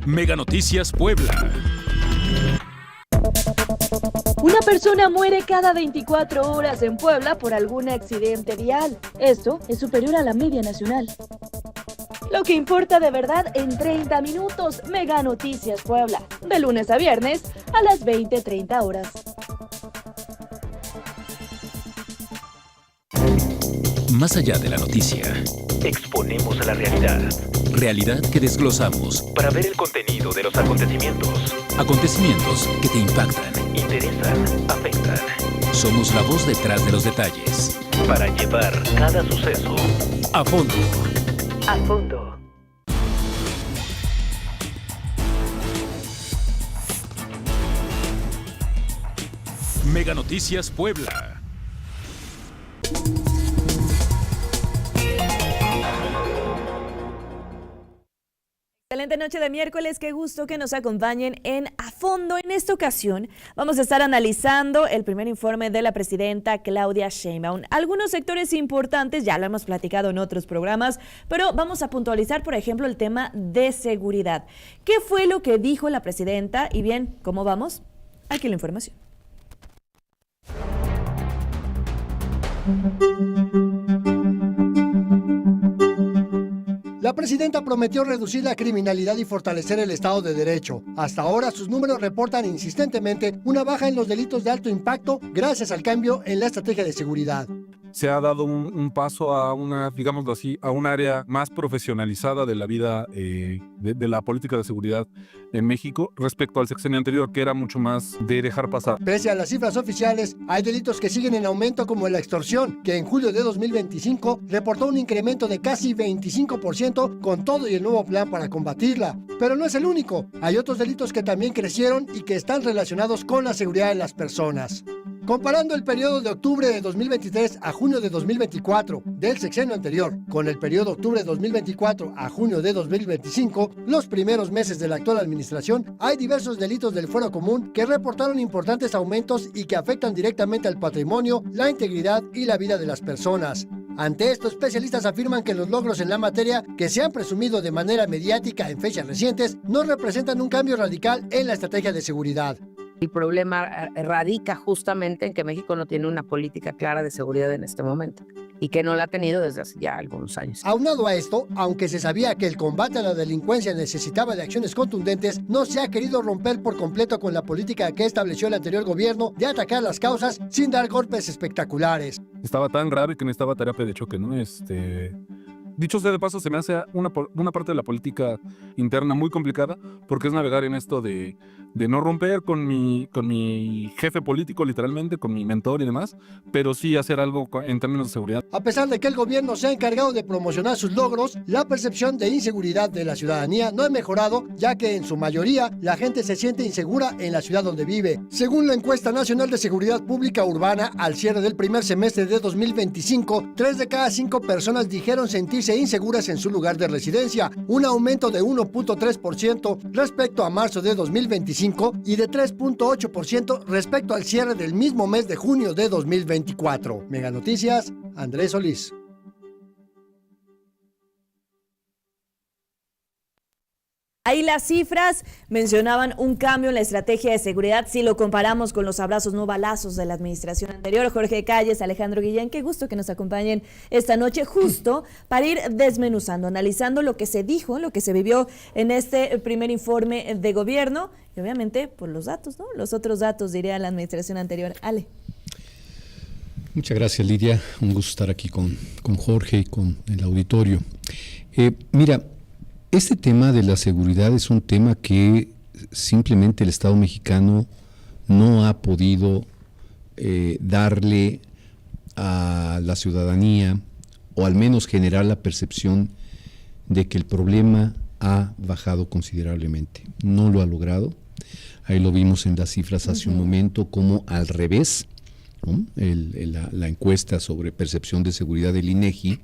Mega Noticias Puebla. Una persona muere cada 24 horas en Puebla por algún accidente vial. Esto es superior a la media nacional. Lo que importa de verdad en 30 minutos. Mega Noticias Puebla. De lunes a viernes a las 20:30 horas. Más allá de la noticia, exponemos a la realidad. Realidad que desglosamos Para ver el contenido de los acontecimientos. Acontecimientos que te impactan. Interesan, afectan. Somos la voz detrás de los detalles. Para llevar cada suceso A fondo. a fondo. Mega Noticias Puebla. Excelente noche de miércoles, qué gusto que nos acompañen en A Fondo. En esta ocasión vamos a estar analizando el primer informe de la presidenta Claudia Sheinbaum. Algunos sectores importantes, ya lo hemos platicado en otros programas, pero vamos a puntualizar, por ejemplo, el tema de seguridad. ¿Qué fue lo que dijo la presidenta? Y bien, ¿cómo vamos? Aquí la información. La presidenta prometió reducir la criminalidad y fortalecer el Estado de Derecho. Hasta ahora, sus números reportan insistentemente una baja en los delitos de alto impacto gracias al cambio en la estrategia de seguridad. Se ha dado un paso a una, digámoslo así, a un área más profesionalizada de la vida de la política de seguridad en México respecto al sexenio anterior, que era mucho más de dejar pasar. Pese a las cifras oficiales, hay delitos que siguen en aumento como la extorsión, que en julio de 2025 reportó un incremento de casi 25% con todo y el nuevo plan para combatirla. Pero no es el único. Hay otros delitos que también crecieron y que están relacionados con la seguridad de las personas. Comparando el periodo de octubre de 2023 a junio de 2024 del sexenio anterior con el periodo octubre de 2024 a junio de 2025, los primeros meses de la actual administración, hay diversos delitos del fuero común que reportaron importantes aumentos y que afectan directamente al patrimonio, la integridad y la vida de las personas. Ante esto, especialistas afirman que los logros en la materia, que se han presumido de manera mediática en fechas recientes, no representan un cambio radical en la estrategia de seguridad. El problema radica justamente en que México no tiene una política clara de seguridad en este momento y que no la ha tenido desde hace ya algunos años. Aunado a esto, aunque se sabía que el combate a la delincuencia necesitaba de acciones contundentes, no se ha querido romper por completo con la política que estableció el anterior gobierno de atacar las causas sin dar golpes espectaculares. Estaba tan grave que necesitaba terapia de choque, ¿no? Dicho sea de paso, se me hace una parte de la política interna muy complicada, porque es navegar en esto de no romper con mi jefe político, literalmente, con mi mentor y demás, pero sí hacer algo en términos de seguridad. A pesar de que el gobierno se ha encargado de promocionar sus logros, la percepción de inseguridad de la ciudadanía no ha mejorado, ya que en su mayoría la gente se siente insegura en la ciudad donde vive. Según la encuesta nacional de seguridad pública urbana, al cierre del primer semestre de 2025, 3 de cada 5 personas dijeron sentirse inseguras en su lugar de residencia, un aumento de 1.3% respecto a marzo de 2025 y de 3.8% respecto al cierre del mismo mes de junio de 2024. Mega Noticias, Andrés Solís. Ahí las cifras mencionaban un cambio en la estrategia de seguridad si lo comparamos con los abrazos no balazos de la administración anterior. Jorge Calles, Alejandro Guillén, qué gusto que nos acompañen esta noche justo para ir desmenuzando, analizando lo que se dijo, lo que se vivió en este primer informe de gobierno y obviamente por los datos, ¿no? Los otros datos, diría la administración anterior. Ale. Muchas gracias, Lidia. Un gusto estar aquí con Jorge y con el auditorio. Mira, este tema de la seguridad es un tema que simplemente el Estado mexicano no ha podido darle a la ciudadanía, o al menos generar la percepción de que el problema ha bajado considerablemente. No lo ha logrado. Ahí lo vimos en las cifras hace un momento, como al revés, ¿no? La encuesta sobre percepción de seguridad del INEGI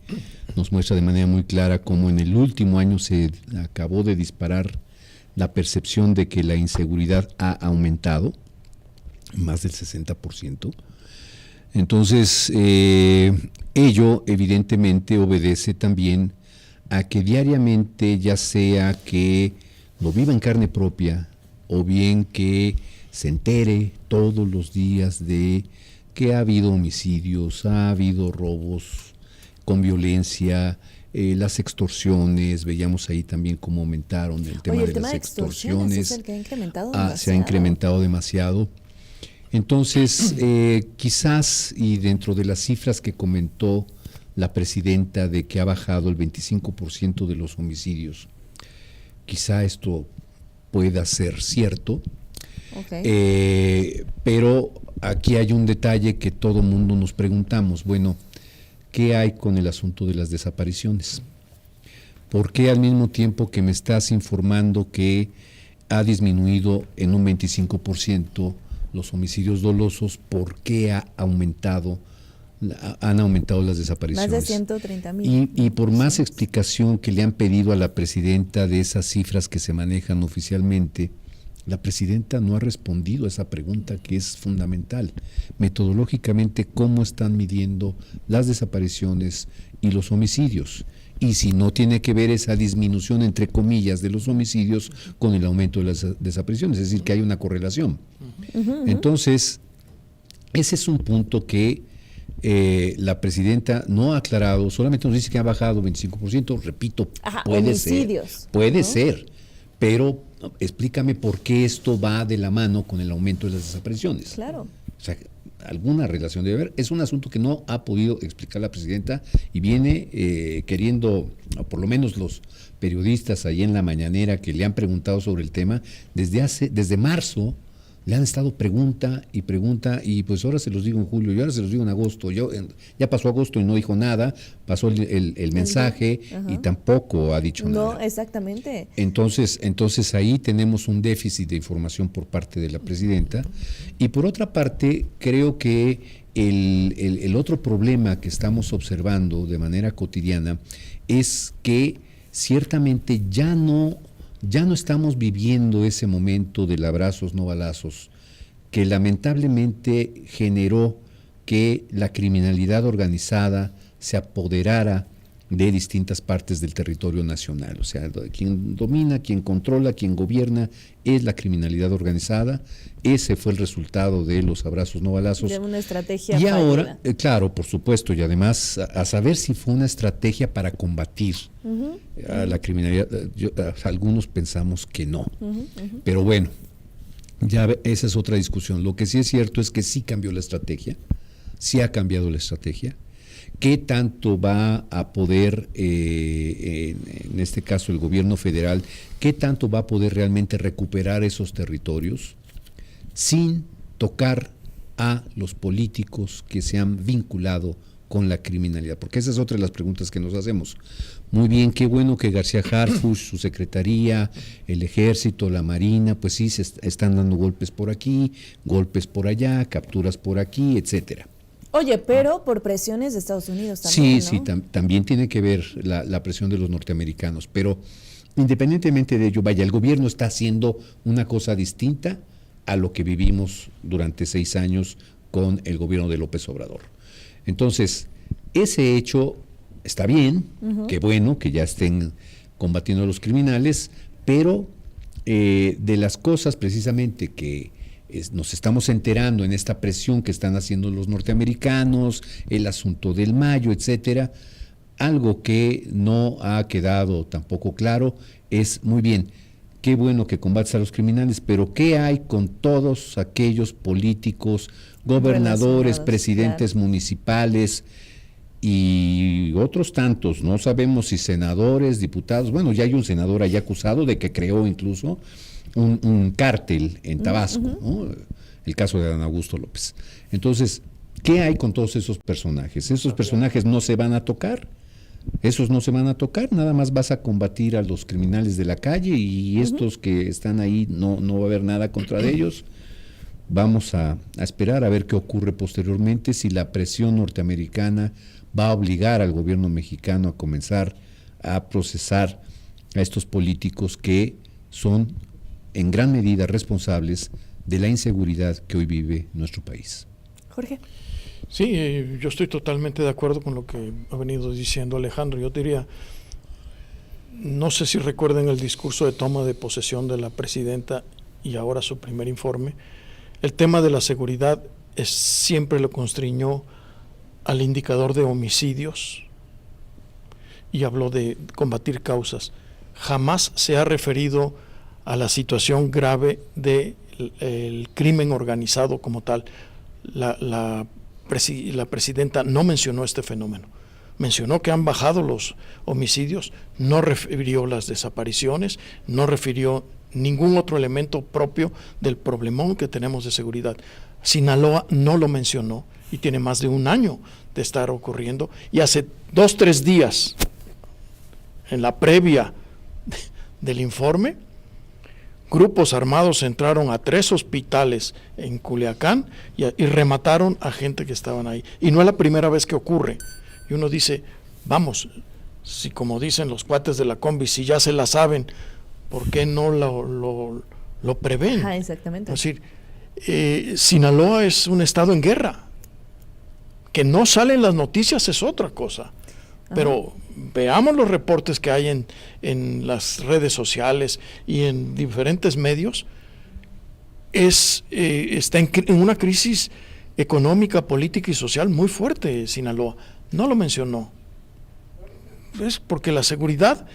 nos muestra de manera muy clara cómo en el último año se acabó de disparar la percepción de que la inseguridad ha aumentado más del 60%. Entonces, ello evidentemente obedece también a que diariamente, ya sea que lo viva en carne propia, o bien que se entere todos los días de que ha habido homicidios, ha habido robos con violencia, las extorsiones, veíamos ahí también cómo aumentaron el tema Oye, de las extorsiones. Es el que ha incrementado Se ha demasiado. incrementado demasiado. Entonces, quizás, y dentro de las cifras que comentó la presidenta de que ha bajado el 25% de los homicidios, quizá esto pueda ser cierto, pero aquí hay un detalle que todo mundo nos preguntamos, bueno, ¿qué hay con el asunto de las desapariciones? ¿Por qué al mismo tiempo que me estás informando que ha disminuido en un 25% los homicidios dolosos, por qué han aumentado las desapariciones? Más de 130,000. Y por más explicación que le han pedido a la presidenta de esas cifras que se manejan oficialmente, la presidenta no ha respondido a esa pregunta que es fundamental. Metodológicamente, ¿cómo están midiendo las desapariciones y los homicidios? Y si no tiene que ver esa disminución, entre comillas, de los homicidios con el aumento de las desapariciones, es decir, que hay una correlación. Entonces, ese es un punto que la presidenta no ha aclarado, solamente nos dice que ha bajado 25%, repito, puede ser, pero explícame por qué esto va de la mano con el aumento de las desapariciones. Claro. O sea, alguna relación debe haber. Es un asunto que no ha podido explicar la presidenta y viene queriendo, o por lo menos los periodistas ahí en la mañanera que le han preguntado sobre el tema, desde marzo le han estado pregunta, y pues ahora se los digo en julio, y ahora se los digo en agosto. Ya pasó agosto y no dijo nada, pasó el mensaje y tampoco ha dicho nada. No, exactamente. Entonces ahí tenemos un déficit de información por parte de la presidenta. Y por otra parte, creo que el otro problema que estamos observando de manera cotidiana es que ciertamente ya no estamos viviendo ese momento del abrazos no balazos que lamentablemente generó que la criminalidad organizada se apoderara de distintas partes del territorio nacional. O sea, quien domina, quien controla, quien gobierna es la criminalidad organizada. Ese fue el resultado de los abrazos no balazos. De una estrategia y fallida. Ahora, claro, por supuesto, y además a saber si fue una estrategia para combatir a la criminalidad. Algunos pensamos que no. Pero bueno, esa es otra discusión. Lo que sí es cierto es que sí cambió la estrategia, sí ha cambiado la estrategia. ¿Qué tanto va a poder, en este caso el gobierno federal, qué tanto va a poder realmente recuperar esos territorios sin tocar a los políticos que se han vinculado con la criminalidad? Porque esa es otra de las preguntas que nos hacemos. Muy bien, qué bueno que García Harfuch, su secretaría, el ejército, la marina, pues sí, se están dando golpes por aquí, golpes por allá, capturas por aquí, etcétera. Oye, pero por presiones de Estados Unidos también, Sí, ¿no? sí, también tiene que ver la presión de los norteamericanos, pero independientemente de ello, vaya, el gobierno está haciendo una cosa distinta a lo que vivimos durante 6 años con el gobierno de López Obrador. Entonces, ese hecho está bien, qué bueno que ya estén combatiendo a los criminales, pero de las cosas precisamente que nos estamos enterando en esta presión que están haciendo los norteamericanos, el asunto del Mayo, etcétera, algo que no ha quedado tampoco claro es, muy bien, qué bueno que combates a los criminales, pero ¿qué hay con todos aquellos políticos, gobernadores, presidentes municipales y otros tantos? No sabemos si senadores, diputados, bueno, ya hay un senador allá acusado de que creó incluso un cártel en Tabasco, ¿no? El caso de Adán Augusto López. Entonces, ¿qué hay con todos esos personajes? Esos personajes no se van a tocar, nada más vas a combatir a los criminales de la calle y estos que están ahí no va a haber nada contra de ellos. Vamos a esperar a ver qué ocurre posteriormente, si la presión norteamericana va a obligar al gobierno mexicano a comenzar a procesar a estos políticos que son en gran medida responsables de la inseguridad que hoy vive nuestro país. Jorge. Sí, yo estoy totalmente de acuerdo con lo que ha venido diciendo Alejandro. Yo diría, No sé si recuerdan el discurso de toma de posesión de la presidenta y ahora su primer informe. El tema de la seguridad siempre lo constriñó al indicador de homicidios y habló de combatir causas. Jamás se ha referido a la situación grave del crimen organizado como tal. La presidenta no mencionó este fenómeno. Mencionó que han bajado los homicidios, no refirió las desapariciones, no refirió ningún otro elemento propio del problemón que tenemos de seguridad. Sinaloa no lo mencionó y tiene más de un año de estar ocurriendo, y hace 2-3 días, en la previa del informe, grupos armados entraron a 3 hospitales en Culiacán y remataron a gente que estaban ahí. Y no es la primera vez que ocurre. Y uno dice, vamos, si como dicen los cuates de la combi, si ya se la saben, ¿por qué no lo prevén? Ajá, exactamente. Es decir, Sinaloa es un estado en guerra. Que no salen las noticias es otra cosa. Pero veamos los reportes que hay en las redes sociales y en diferentes medios. Está en una crisis económica, política y social muy fuerte Sinaloa. No lo mencionó. Es porque la seguridad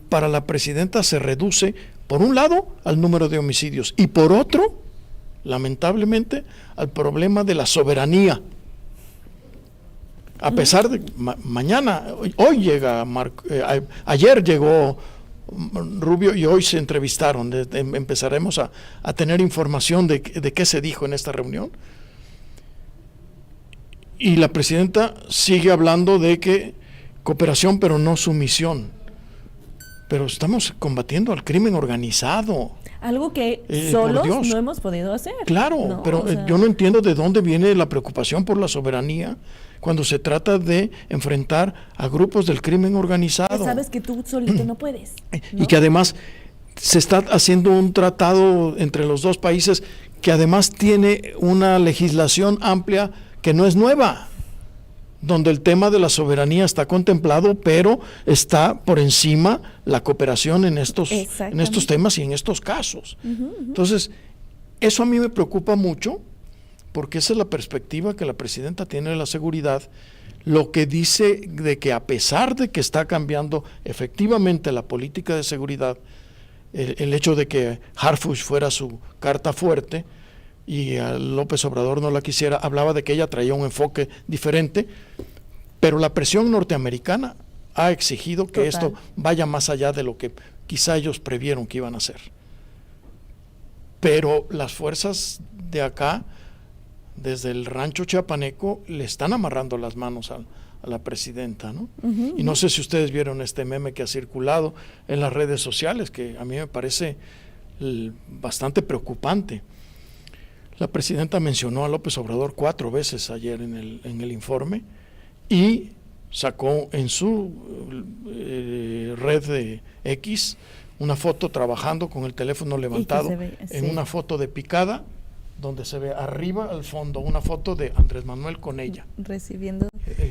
para la presidenta se reduce, por un lado, al número de homicidios y por otro, lamentablemente, al problema de la soberanía. A pesar de hoy llega ayer llegó Rubio y hoy se entrevistaron. Empezaremos a tener información de qué se dijo en esta reunión. Y la presidenta sigue hablando de que cooperación pero no sumisión. Pero estamos combatiendo al crimen organizado. Algo que solos no hemos podido hacer. Claro, ¿no? pero yo no entiendo de dónde viene la preocupación por la soberanía cuando se trata de enfrentar a grupos del crimen organizado. Sabes que tú solito no puedes, ¿no? Y que además se está haciendo un tratado entre los dos países que además tiene una legislación amplia que no es nueva, donde el tema de la soberanía está contemplado, pero está por encima la cooperación en estos temas y en estos casos. Entonces, eso a mí me preocupa mucho, porque esa es la perspectiva que la presidenta tiene de la seguridad, lo que dice de que a pesar de que está cambiando efectivamente la política de seguridad, el hecho de que Harfuch fuera su carta fuerte, y a López Obrador no la quisiera, hablaba de que ella traía un enfoque diferente, pero la presión norteamericana ha exigido que esto vaya más allá de lo que quizá ellos previeron que iban a hacer. Pero las fuerzas de acá, desde el rancho chiapaneco, le están amarrando las manos a la presidenta, ¿no? Y no sé si ustedes vieron este meme que ha circulado en las redes sociales, que a mí me parece bastante preocupante. La presidenta mencionó a López Obrador 4 veces ayer en el informe y sacó en su red de X una foto trabajando con el teléfono levantado en una foto de picada donde se ve arriba al fondo una foto de Andrés Manuel con ella. Recibiendo.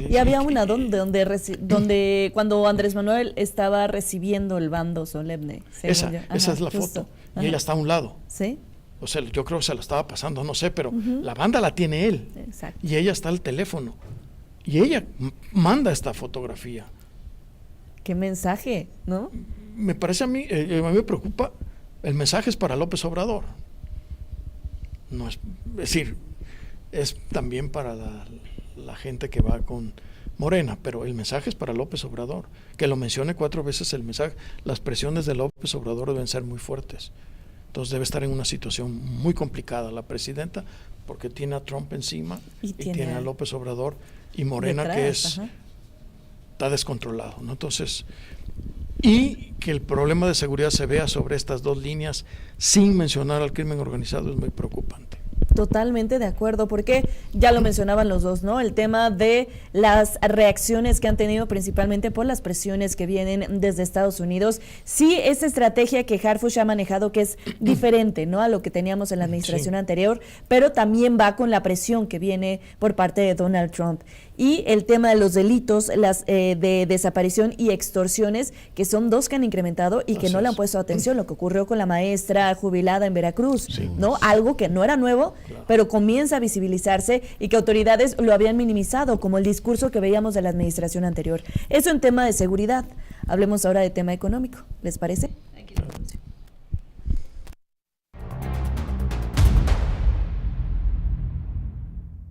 Y había una donde cuando Andrés Manuel estaba recibiendo el bando solemne. Esa es la foto. Y ella está a un lado. ¿Sí? O sea, yo creo que se la estaba pasando, no sé, pero la banda la tiene él. Exacto. Y ella está al teléfono. Y ella manda esta fotografía. ¿Qué mensaje, no? Me parece a mí me preocupa, el mensaje es para López Obrador. No es decir, es también para la gente que va con Morena, pero el mensaje es para López Obrador. Que lo mencione 4 veces el mensaje, las presiones de López Obrador deben ser muy fuertes. Entonces debe estar en una situación muy complicada la presidenta, porque tiene a Trump encima y tiene a López Obrador y Morena detrás, que está descontrolado, ¿no? Entonces, y que el problema de seguridad se vea sobre estas 2 líneas sin mencionar al crimen organizado es muy preocupante. Totalmente de acuerdo, porque ya lo mencionaban los dos, ¿no? El tema de las reacciones que han tenido principalmente por las presiones que vienen desde Estados Unidos. Sí, esa estrategia que Harfuch ha manejado, que es diferente, ¿no?, a lo que teníamos en la administración anterior, pero también va con la presión que viene por parte de Donald Trump. Y el tema de los delitos, las de desaparición y extorsiones, que son dos que han incrementado y que no le han puesto atención, lo que ocurrió con la maestra jubilada en Veracruz, ¿no? Algo que no era nuevo, pero comienza a visibilizarse y que autoridades lo habían minimizado, como el discurso que veíamos de la administración anterior. Eso en tema de seguridad. Hablemos ahora de tema económico, ¿les parece?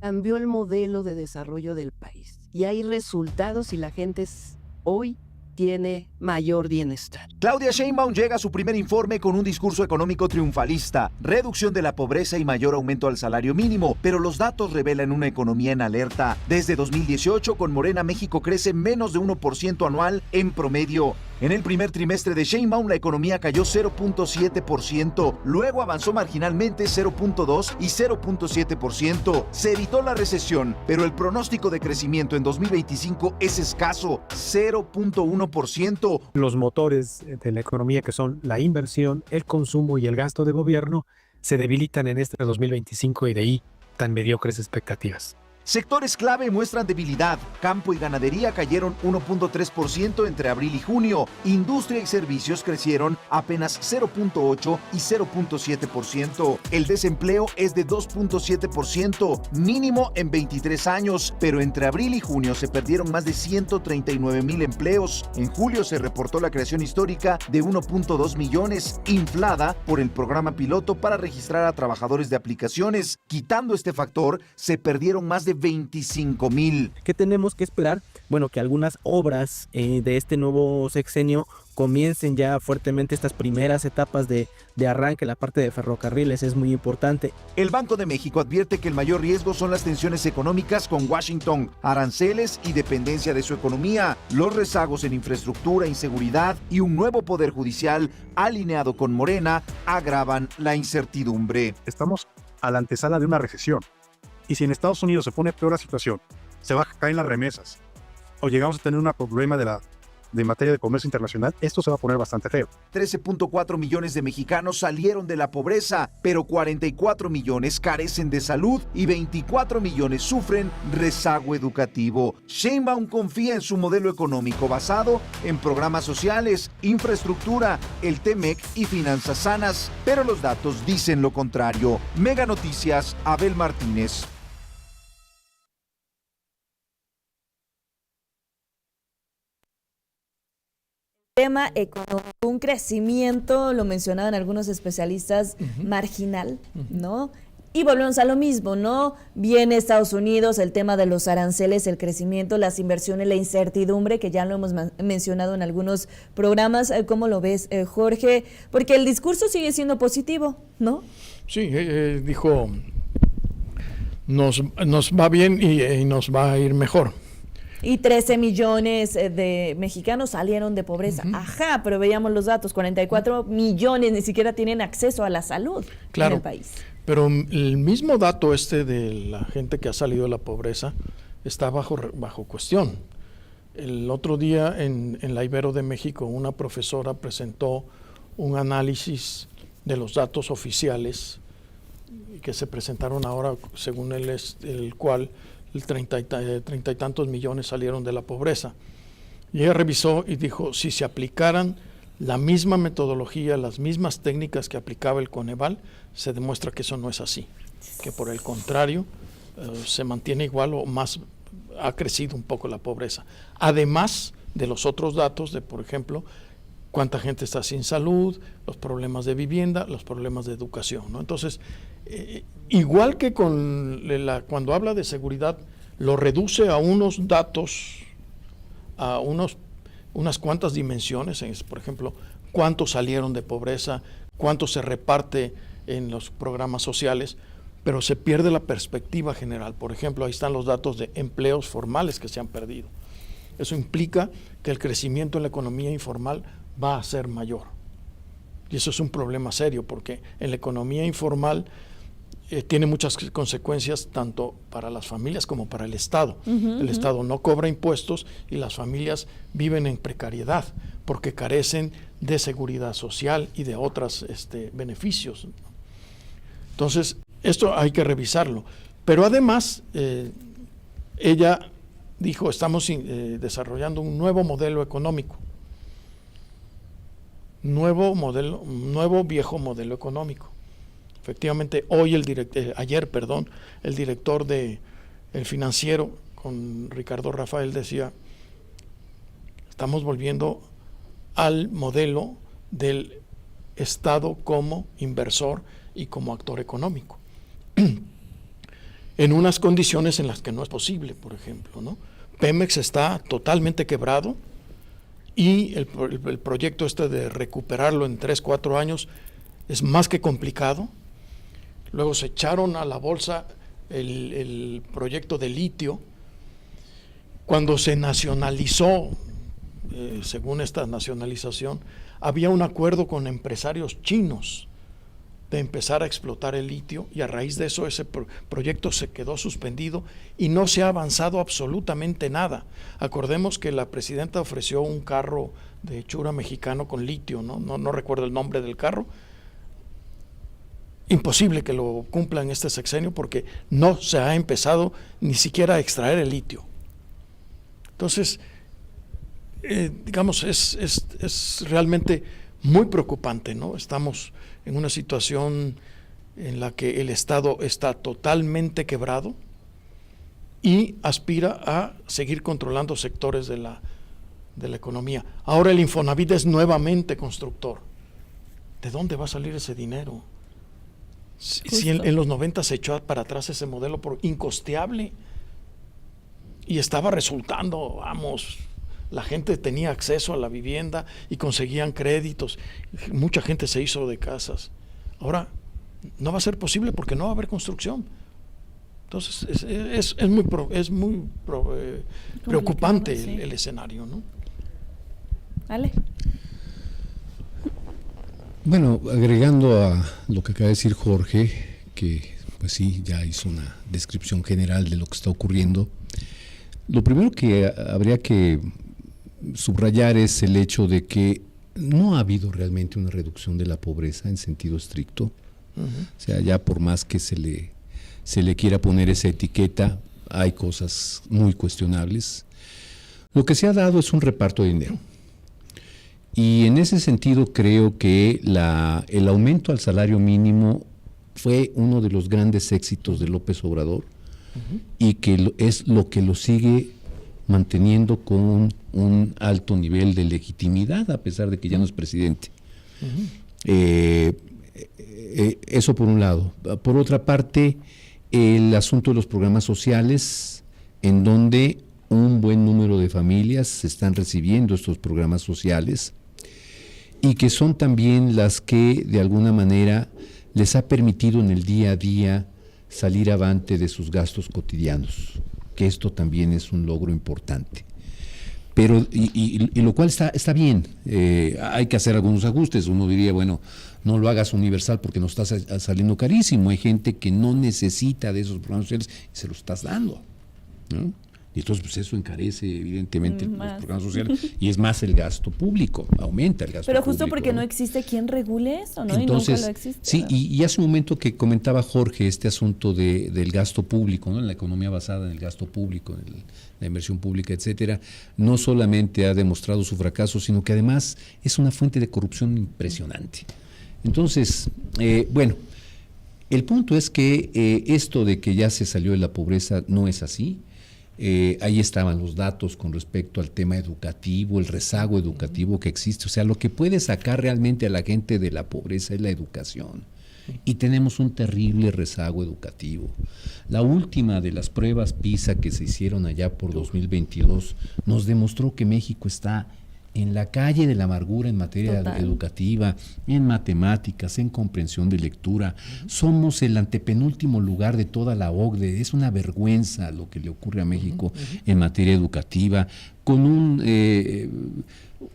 Cambió el modelo de desarrollo del país y hay resultados y la gente hoy tiene mayor bienestar. Claudia Sheinbaum llega a su primer informe con un discurso económico triunfalista, reducción de la pobreza y mayor aumento al salario mínimo, pero los datos revelan una economía en alerta. Desde 2018, con Morena, México crece menos de 1% anual en promedio. En el primer trimestre de Sheinbaum, la economía cayó 0.7%, luego avanzó marginalmente 0.2% y 0.7%. Se evitó la recesión, pero el pronóstico de crecimiento en 2025 es escaso, 0.1%. Los motores de la economía, que son la inversión, el consumo y el gasto de gobierno, se debilitan en este 2025 y de ahí tan mediocres expectativas. Sectores clave muestran debilidad. Campo y ganadería cayeron 1.3% entre abril y junio. Industria y servicios crecieron apenas 0.8% y 0.7%. El desempleo es de 2.7%, mínimo en 23 años, pero entre abril y junio se perdieron más de 139,000 empleos. En julio se reportó la creación histórica de 1.2 millones, inflada por el programa piloto para registrar a trabajadores de aplicaciones. Quitando este factor, se perdieron más de 25,000. ¿Qué tenemos que esperar? Bueno, que algunas obras de este nuevo sexenio comiencen ya fuertemente estas primeras etapas de arranque. La parte de ferrocarriles es muy importante. El Banco de México advierte que el mayor riesgo son las tensiones económicas con Washington, aranceles y dependencia de su economía, los rezagos en infraestructura, inseguridad y un nuevo poder judicial alineado con Morena agravan la incertidumbre. Estamos a la antesala de una recesión. Y si en Estados Unidos se pone peor la situación, se va a caer en las remesas, o llegamos a tener un problema de materia de comercio internacional, esto se va a poner bastante feo. 13.4 millones de mexicanos salieron de la pobreza, pero 44 millones carecen de salud y 24 millones sufren rezago educativo. Sheinbaum confía en su modelo económico basado en programas sociales, infraestructura, el TEMEC y finanzas sanas, pero los datos dicen lo contrario. Mega Noticias, Abel Martínez. Tema económico, un crecimiento, lo mencionaban algunos especialistas, marginal, ¿no? Y volvemos a lo mismo, ¿no? Viene Estados Unidos, el tema de los aranceles, el crecimiento, las inversiones, la incertidumbre, que ya lo hemos mencionado en algunos programas. ¿Cómo lo ves, Jorge? Porque el discurso sigue siendo positivo, ¿no? Sí, dijo, nos va bien y nos va a ir mejor. Y 13 millones de mexicanos salieron de pobreza. Ajá, pero veíamos los datos, 44 millones ni siquiera tienen acceso a la salud en el país. Pero el mismo dato de la gente que ha salido de la pobreza está bajo cuestión. El otro día en la Ibero de México, una profesora presentó un análisis de los datos oficiales que se presentaron ahora, según el cual el 30 y tantos millones salieron de la pobreza. Y ella revisó y dijo, si se aplicaran la misma metodología, las mismas técnicas que aplicaba el Coneval, se demuestra que eso no es así, que por el contrario se mantiene igual o más, ha crecido un poco la pobreza. Además de los otros datos de, por ejemplo, cuánta gente está sin salud, los problemas de vivienda, los problemas de educación, ¿no? Entonces, igual que cuando habla de seguridad, lo reduce a unos datos, a unas cuantas dimensiones, por ejemplo, cuántos salieron de pobreza, cuánto se reparte en los programas sociales, pero se pierde la perspectiva general. Por ejemplo, ahí están los datos de empleos formales que se han perdido. Eso implica que el crecimiento en la economía informal va a ser mayor. Y eso es un problema serio, porque en la economía informal tiene muchas consecuencias tanto para las familias como para el Estado. Ujú, El Estado no cobra impuestos y las familias viven en precariedad porque carecen de seguridad social y de otros beneficios. Entonces, esto hay que revisarlo. Pero además, ella dijo, estamos desarrollando un nuevo modelo económico. Viejo modelo económico. Efectivamente, ayer, el director de El Financiero, con Ricardo Rafael, decía, estamos volviendo al modelo del Estado como inversor y como actor económico, en unas condiciones en las que no es posible, por ejemplo, ¿no? Pemex está totalmente quebrado y el proyecto de recuperarlo en 3-4 años es más que complicado. Luego se echaron a la bolsa el proyecto de litio. Cuando se nacionalizó, según esta nacionalización, había un acuerdo con empresarios chinos de empezar a explotar el litio, y a raíz de eso ese proyecto se quedó suspendido y no se ha avanzado absolutamente nada. Acordemos que la presidenta ofreció un carro de hechura mexicano con litio, no recuerdo el nombre del carro. Imposible que lo cumpla en este sexenio porque no se ha empezado ni siquiera a extraer el litio. Entonces, digamos, es realmente muy preocupante, ¿no? Estamos en una situación en la que el Estado está totalmente quebrado y aspira a seguir controlando sectores de la economía. Ahora el Infonavit es nuevamente constructor. ¿De dónde va a salir ese dinero? Si en los 90 se echó para atrás ese modelo por incosteable y estaba resultando, vamos, la gente tenía acceso a la vivienda y conseguían créditos, mucha gente se hizo de casas. Ahora no va a ser posible porque no va a haber construcción. Entonces es muy preocupante sí. el escenario, ¿no? Ale. Bueno, agregando a lo que acaba de decir Jorge, que pues sí, ya hizo una descripción general de lo que está ocurriendo, lo primero que habría que subrayar es el hecho de que no ha habido realmente una reducción de la pobreza en sentido estricto. O sea, ya por más que se le quiera poner esa etiqueta, hay cosas muy cuestionables. Lo que se ha dado es un reparto de dinero. Y en ese sentido creo que el aumento al salario mínimo fue uno de los grandes éxitos de López Obrador y que es lo que lo sigue manteniendo con un alto nivel de legitimidad a pesar de que ya no es presidente. Eso por un lado. Por otra parte, el asunto de los programas sociales, en donde un buen número de familias están recibiendo estos programas sociales y que son también las que de alguna manera les ha permitido en el día a día salir avante de sus gastos cotidianos, que esto también es un logro importante. Pero, y lo cual está bien, hay que hacer algunos ajustes. Uno diría, bueno, no lo hagas universal porque nos está saliendo carísimo. Hay gente que no necesita de esos programas sociales y se los estás dando, ¿no? Y entonces pues eso encarece evidentemente los programas sociales y es más el gasto público, aumenta el gasto público. Pero justo porque no existe quien regule eso, ¿no? Entonces, y nunca lo existe. Sí, y hace un momento que comentaba Jorge este asunto del gasto público, ¿no? En la economía basada en el gasto público, en la inversión pública, etcétera, no solamente ha demostrado su fracaso, sino que además es una fuente de corrupción impresionante. Entonces, bueno, el punto es que esto de que ya se salió de la pobreza no es así. Ahí estaban los datos con respecto al tema educativo, el rezago educativo que existe. O sea, lo que puede sacar realmente a la gente de la pobreza es la educación. Y tenemos un terrible rezago educativo. La última de las pruebas PISA que se hicieron allá por 2022 nos demostró que México está en la calle de la amargura en materia educativa, en matemáticas, en comprensión de lectura. Somos el antepenúltimo lugar de toda la OCDE. Es una vergüenza lo que le ocurre a México en materia educativa. con un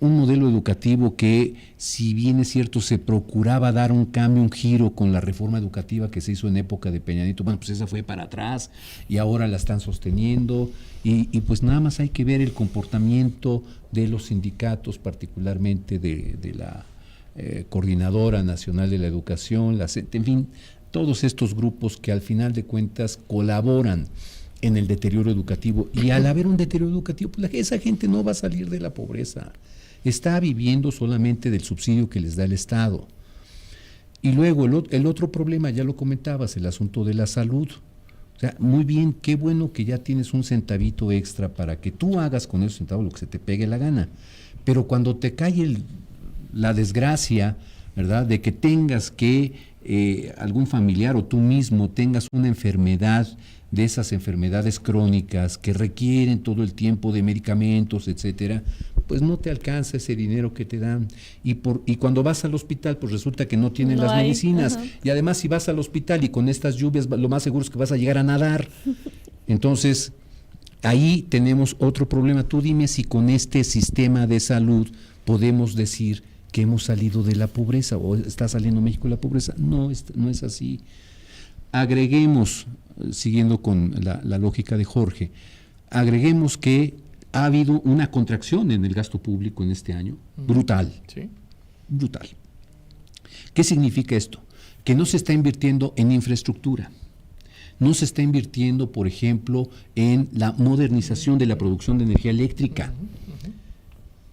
modelo educativo que, si bien es cierto, se procuraba dar un cambio, un giro con la reforma educativa que se hizo en época de Peña Nieto. Bueno, pues esa fue para atrás y ahora la están sosteniendo y pues nada más hay que ver el comportamiento de los sindicatos, particularmente de la Coordinadora Nacional de la Educación, en fin, todos estos grupos que al final de cuentas colaboran en el deterioro educativo, y al haber un deterioro educativo, pues esa gente no va a salir de la pobreza, está viviendo solamente del subsidio que les da el Estado. Y luego el otro problema, ya lo comentabas, el asunto de la salud. O sea, muy bien, qué bueno que ya tienes un centavito extra para que tú hagas con esos centavos lo que se te pegue la gana, pero cuando te cae la desgracia, ¿verdad?, de que tengas que algún familiar o tú mismo tengas una enfermedad, de esas enfermedades crónicas que requieren todo el tiempo de medicamentos, etcétera, pues no te alcanza ese dinero que te dan. Y cuando vas al hospital, pues resulta que no tienen las medicinas. Y además, si vas al hospital y con estas lluvias, lo más seguro es que vas a llegar a nadar. Entonces, ahí tenemos otro problema. Tú dime si con este sistema de salud podemos decir que hemos salido de la pobreza o está saliendo México de la pobreza. No es así. Agreguemos, siguiendo con la lógica de Jorge, agreguemos que ha habido una contracción en el gasto público en este año, brutal, ¿sí? Brutal. ¿Qué significa esto? Que no se está invirtiendo en infraestructura, no se está invirtiendo, por ejemplo, en la modernización de la producción de energía eléctrica.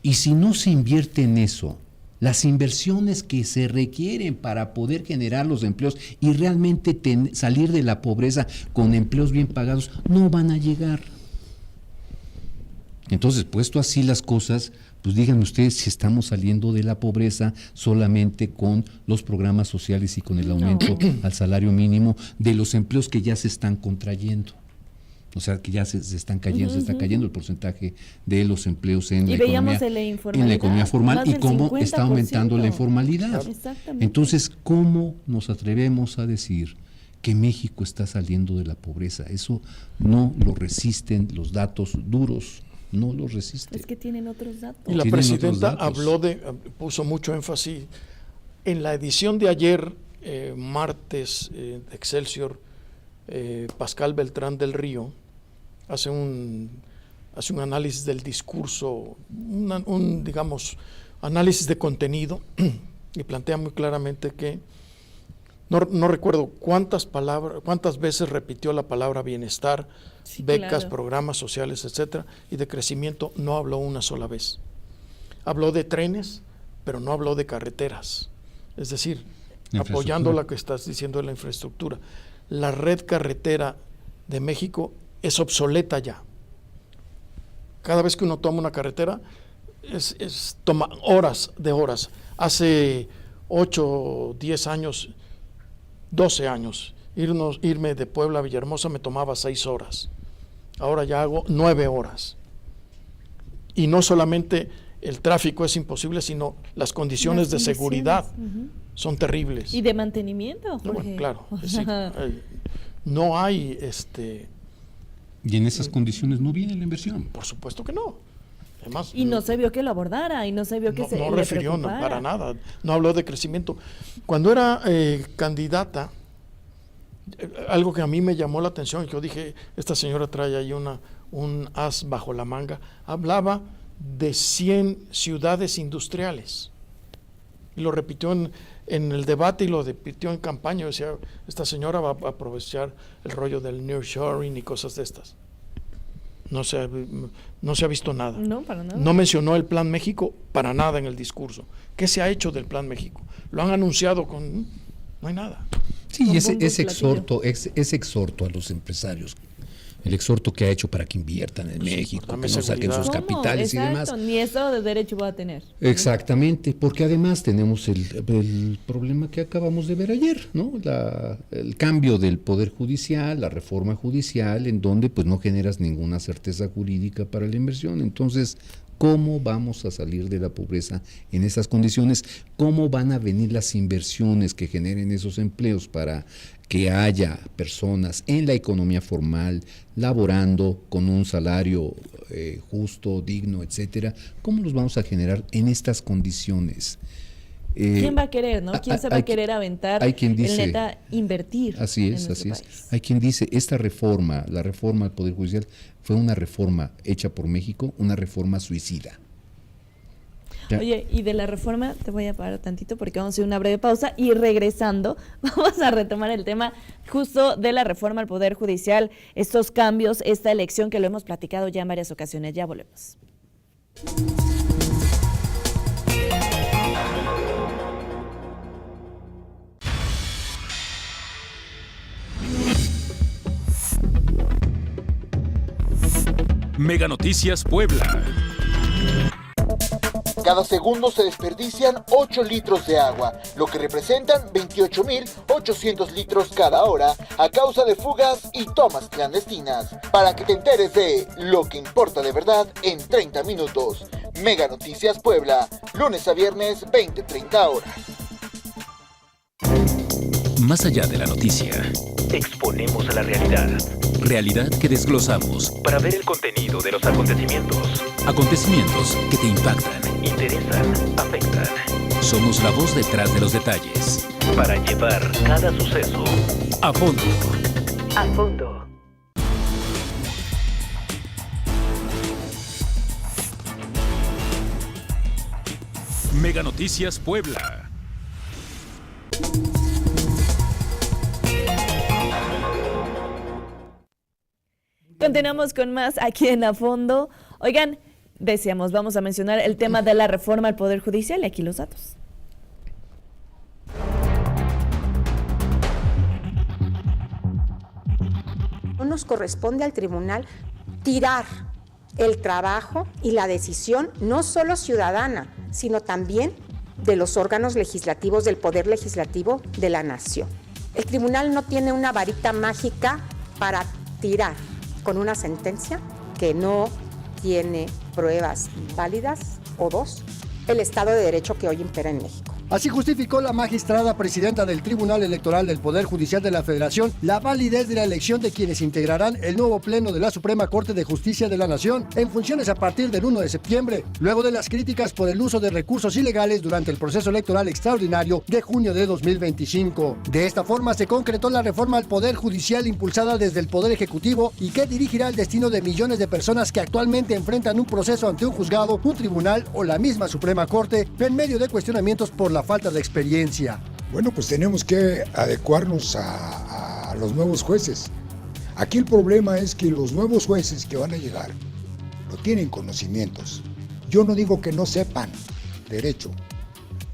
Y si no se invierte en eso, las inversiones que se requieren para poder generar los empleos y realmente salir de la pobreza con empleos bien pagados no van a llegar. Entonces, puesto así las cosas, pues díganme ustedes si estamos saliendo de la pobreza solamente con los programas sociales y con el aumento al salario mínimo de los empleos que ya se están contrayendo. O sea, que ya se están cayendo, se está cayendo el porcentaje de los empleos en la economía formal y cómo está aumentando la informalidad. Entonces, ¿cómo nos atrevemos a decir que México está saliendo de la pobreza? Eso no lo resisten los datos duros, no lo resisten. Es que tienen otros datos. Y la presidenta puso mucho énfasis en la edición de ayer, martes, de Excelsior. Pascal Beltrán del Río hace un análisis del discurso, digamos, análisis de contenido, y plantea muy claramente que no recuerdo cuántas veces repitió la palabra bienestar, becas, programas sociales, etcétera, y de crecimiento no habló una sola vez. Habló de trenes, pero no habló de carreteras. Es decir, apoyando lo que estás diciendo de la infraestructura. La red carretera de México es obsoleta ya. Cada vez que uno toma una carretera, toma horas de horas. Hace 8, 10 años, 12 años, irme de Puebla a Villahermosa me tomaba 6 horas. Ahora ya hago 9 horas. Y no solamente el tráfico es imposible, sino las condiciones de seguridad son terribles. Y de mantenimiento, Jorge. Bueno, claro, sí, no hay Y en esas condiciones no viene la inversión. Por supuesto que no. Además, y no se vio que lo abordara, y no se vio que se no refirió para nada, no habló de crecimiento. Cuando era candidata, algo que a mí me llamó la atención, yo dije, esta señora trae ahí un as bajo la manga, hablaba de 100 ciudades industriales. Y lo repitió en el debate y lo repitió en campaña. Decía, esta señora va a aprovechar el rollo del nearshoring y cosas de estas. No se ha visto nada. No, para nada. No mencionó el Plan México para nada en el discurso. ¿Qué se ha hecho del Plan México? Lo han anunciado no hay nada. Sí, ese exhorto a los empresarios, el exhorto que ha hecho para que inviertan en México, que no saquen sus capitales y demás. Ni eso de derecho va a tener. Exactamente, porque además tenemos el problema que acabamos de ver ayer, ¿no? El cambio del Poder Judicial, la reforma judicial, en donde pues no generas ninguna certeza jurídica para la inversión. Entonces, ¿Cómo vamos a salir de la pobreza en estas condiciones? ¿Cómo van a venir las inversiones que generen esos empleos para que haya personas en la economía formal, laborando con un salario justo, digno, etcétera? ¿Cómo los vamos a generar en estas condiciones? ¿Quién va a querer, no? ¿Quién se va a querer aventar hay quien dice, el neta invertir? Así es, así es. Hay quien dice, esta reforma, la reforma al Poder Judicial, fue una reforma hecha por México, una reforma suicida. ¿Ya? Oye, y de la reforma te voy a parar tantito porque vamos a hacer una breve pausa y regresando vamos a retomar el tema justo de la reforma al Poder Judicial, estos cambios, esta elección que lo hemos platicado ya en varias ocasiones. Ya volvemos. Mega Noticias Puebla. Cada segundo se desperdician 8 litros de agua, lo que representan 28.800 litros cada hora a causa de fugas y tomas clandestinas. Para que te enteres de lo que importa de verdad en 30 minutos. Mega Noticias Puebla, lunes a viernes 20-30 horas. Más allá de la noticia, exponemos a la realidad. Realidad que desglosamos Para ver el contenido de los acontecimientos. Acontecimientos que te impactan, Interesan, afectan. Somos la voz detrás de los detalles. Para llevar cada suceso a fondo. a fondo. Mega Noticias Puebla. Continuamos con más aquí en A Fondo. Oigan, decíamos, vamos a mencionar el tema de la reforma al Poder Judicial y aquí los datos. No nos corresponde al tribunal tirar el trabajo y la decisión no solo ciudadana, sino también de los órganos legislativos, del Poder Legislativo de la Nación. El tribunal no tiene una varita mágica para tirar con una sentencia que no tiene pruebas válidas o dos, el Estado de Derecho que hoy impera en México. Así justificó la magistrada presidenta del Tribunal Electoral del Poder Judicial de la Federación la validez de la elección de quienes integrarán el nuevo Pleno de la Suprema Corte de Justicia de la Nación en funciones a partir del 1 de septiembre, luego de las críticas por el uso de recursos ilegales durante el proceso electoral extraordinario de junio de 2025. De esta forma se concretó la reforma al Poder Judicial impulsada desde el Poder Ejecutivo y que dirigirá el destino de millones de personas que actualmente enfrentan un proceso ante un juzgado, un tribunal o la misma Suprema Corte en medio de cuestionamientos por la falta de experiencia. Bueno, pues tenemos que adecuarnos a los nuevos jueces. Aquí el problema es que los nuevos jueces que van a llegar no tienen conocimientos. Yo no digo que no sepan derecho,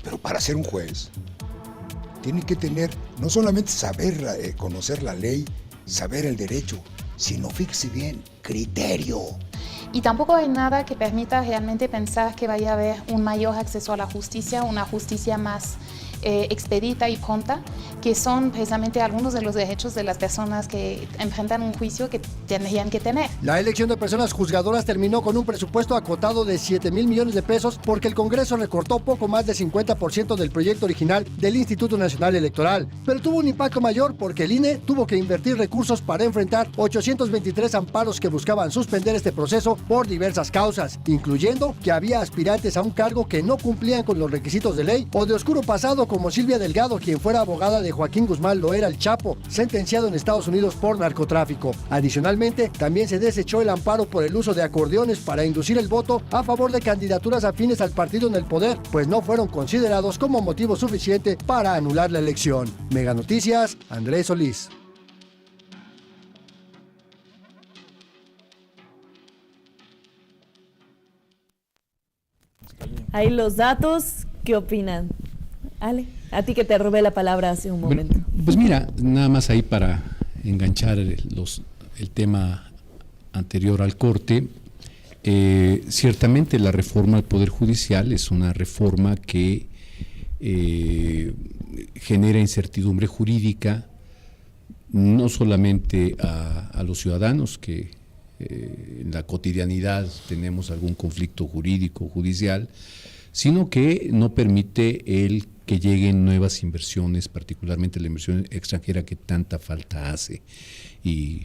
pero para ser un juez tienen que tener, no solamente saber conocer la ley, saber el derecho, sino, fíjese bien, criterio. Y tampoco hay nada que permita realmente pensar que vaya a haber un mayor acceso a la justicia, una justicia más expedita y pronta, que son precisamente algunos de los derechos de las personas que enfrentan un juicio que tendrían que tener. La elección de personas juzgadoras terminó con un presupuesto acotado de 7,000 millones de pesos porque el Congreso recortó poco más del 50% del proyecto original del Instituto Nacional Electoral, pero tuvo un impacto mayor porque el INE tuvo que invertir recursos para enfrentar 823 amparos que buscaban suspender este proceso por diversas causas, incluyendo que había aspirantes a un cargo que no cumplían con los requisitos de ley o de oscuro pasado como Silvia Delgado, quien fuera abogada de Joaquín Guzmán Loera el Chapo, sentenciado en Estados Unidos por narcotráfico. Adicionalmente, también se desechó el amparo por el uso de acordeones para inducir el voto a favor de candidaturas afines al partido en el poder, pues no fueron considerados como motivo suficiente para anular la elección. Mega Noticias, Andrés Solís. Ahí los datos, ¿qué opinan? Ale, a ti que te robé la palabra hace un momento. Bueno, pues mira, nada más ahí para enganchar el tema anterior al corte, ciertamente la reforma al Poder Judicial es una reforma que genera incertidumbre jurídica no solamente a los ciudadanos que en la cotidianidad tenemos algún conflicto jurídico, judicial, sino que no permite el que lleguen nuevas inversiones, particularmente la inversión extranjera que tanta falta hace. Y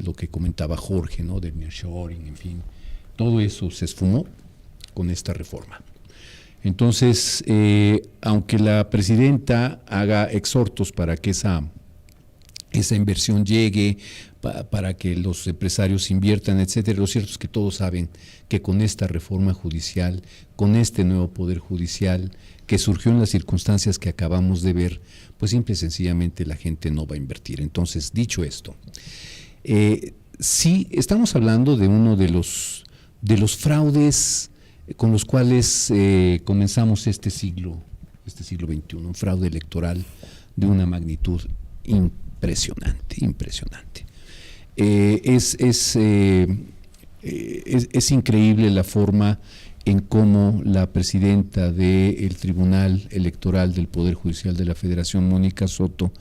lo que comentaba Jorge, ¿no?, del nearshoring, en fin, todo eso se esfumó con esta reforma. Entonces, aunque la presidenta haga exhortos para que esa inversión llegue, para que los empresarios inviertan, etcétera, lo cierto es que todos saben que con esta reforma judicial, con este nuevo poder judicial que surgió en las circunstancias que acabamos de ver, pues simple y sencillamente la gente no va a invertir. Entonces, dicho esto, sí estamos hablando de uno de los fraudes con los cuales comenzamos este siglo XXI, un fraude electoral de una magnitud impresionante. Es increíble la forma en cómo la presidenta del Tribunal Electoral del Poder Judicial de la Federación, Mónica Soto,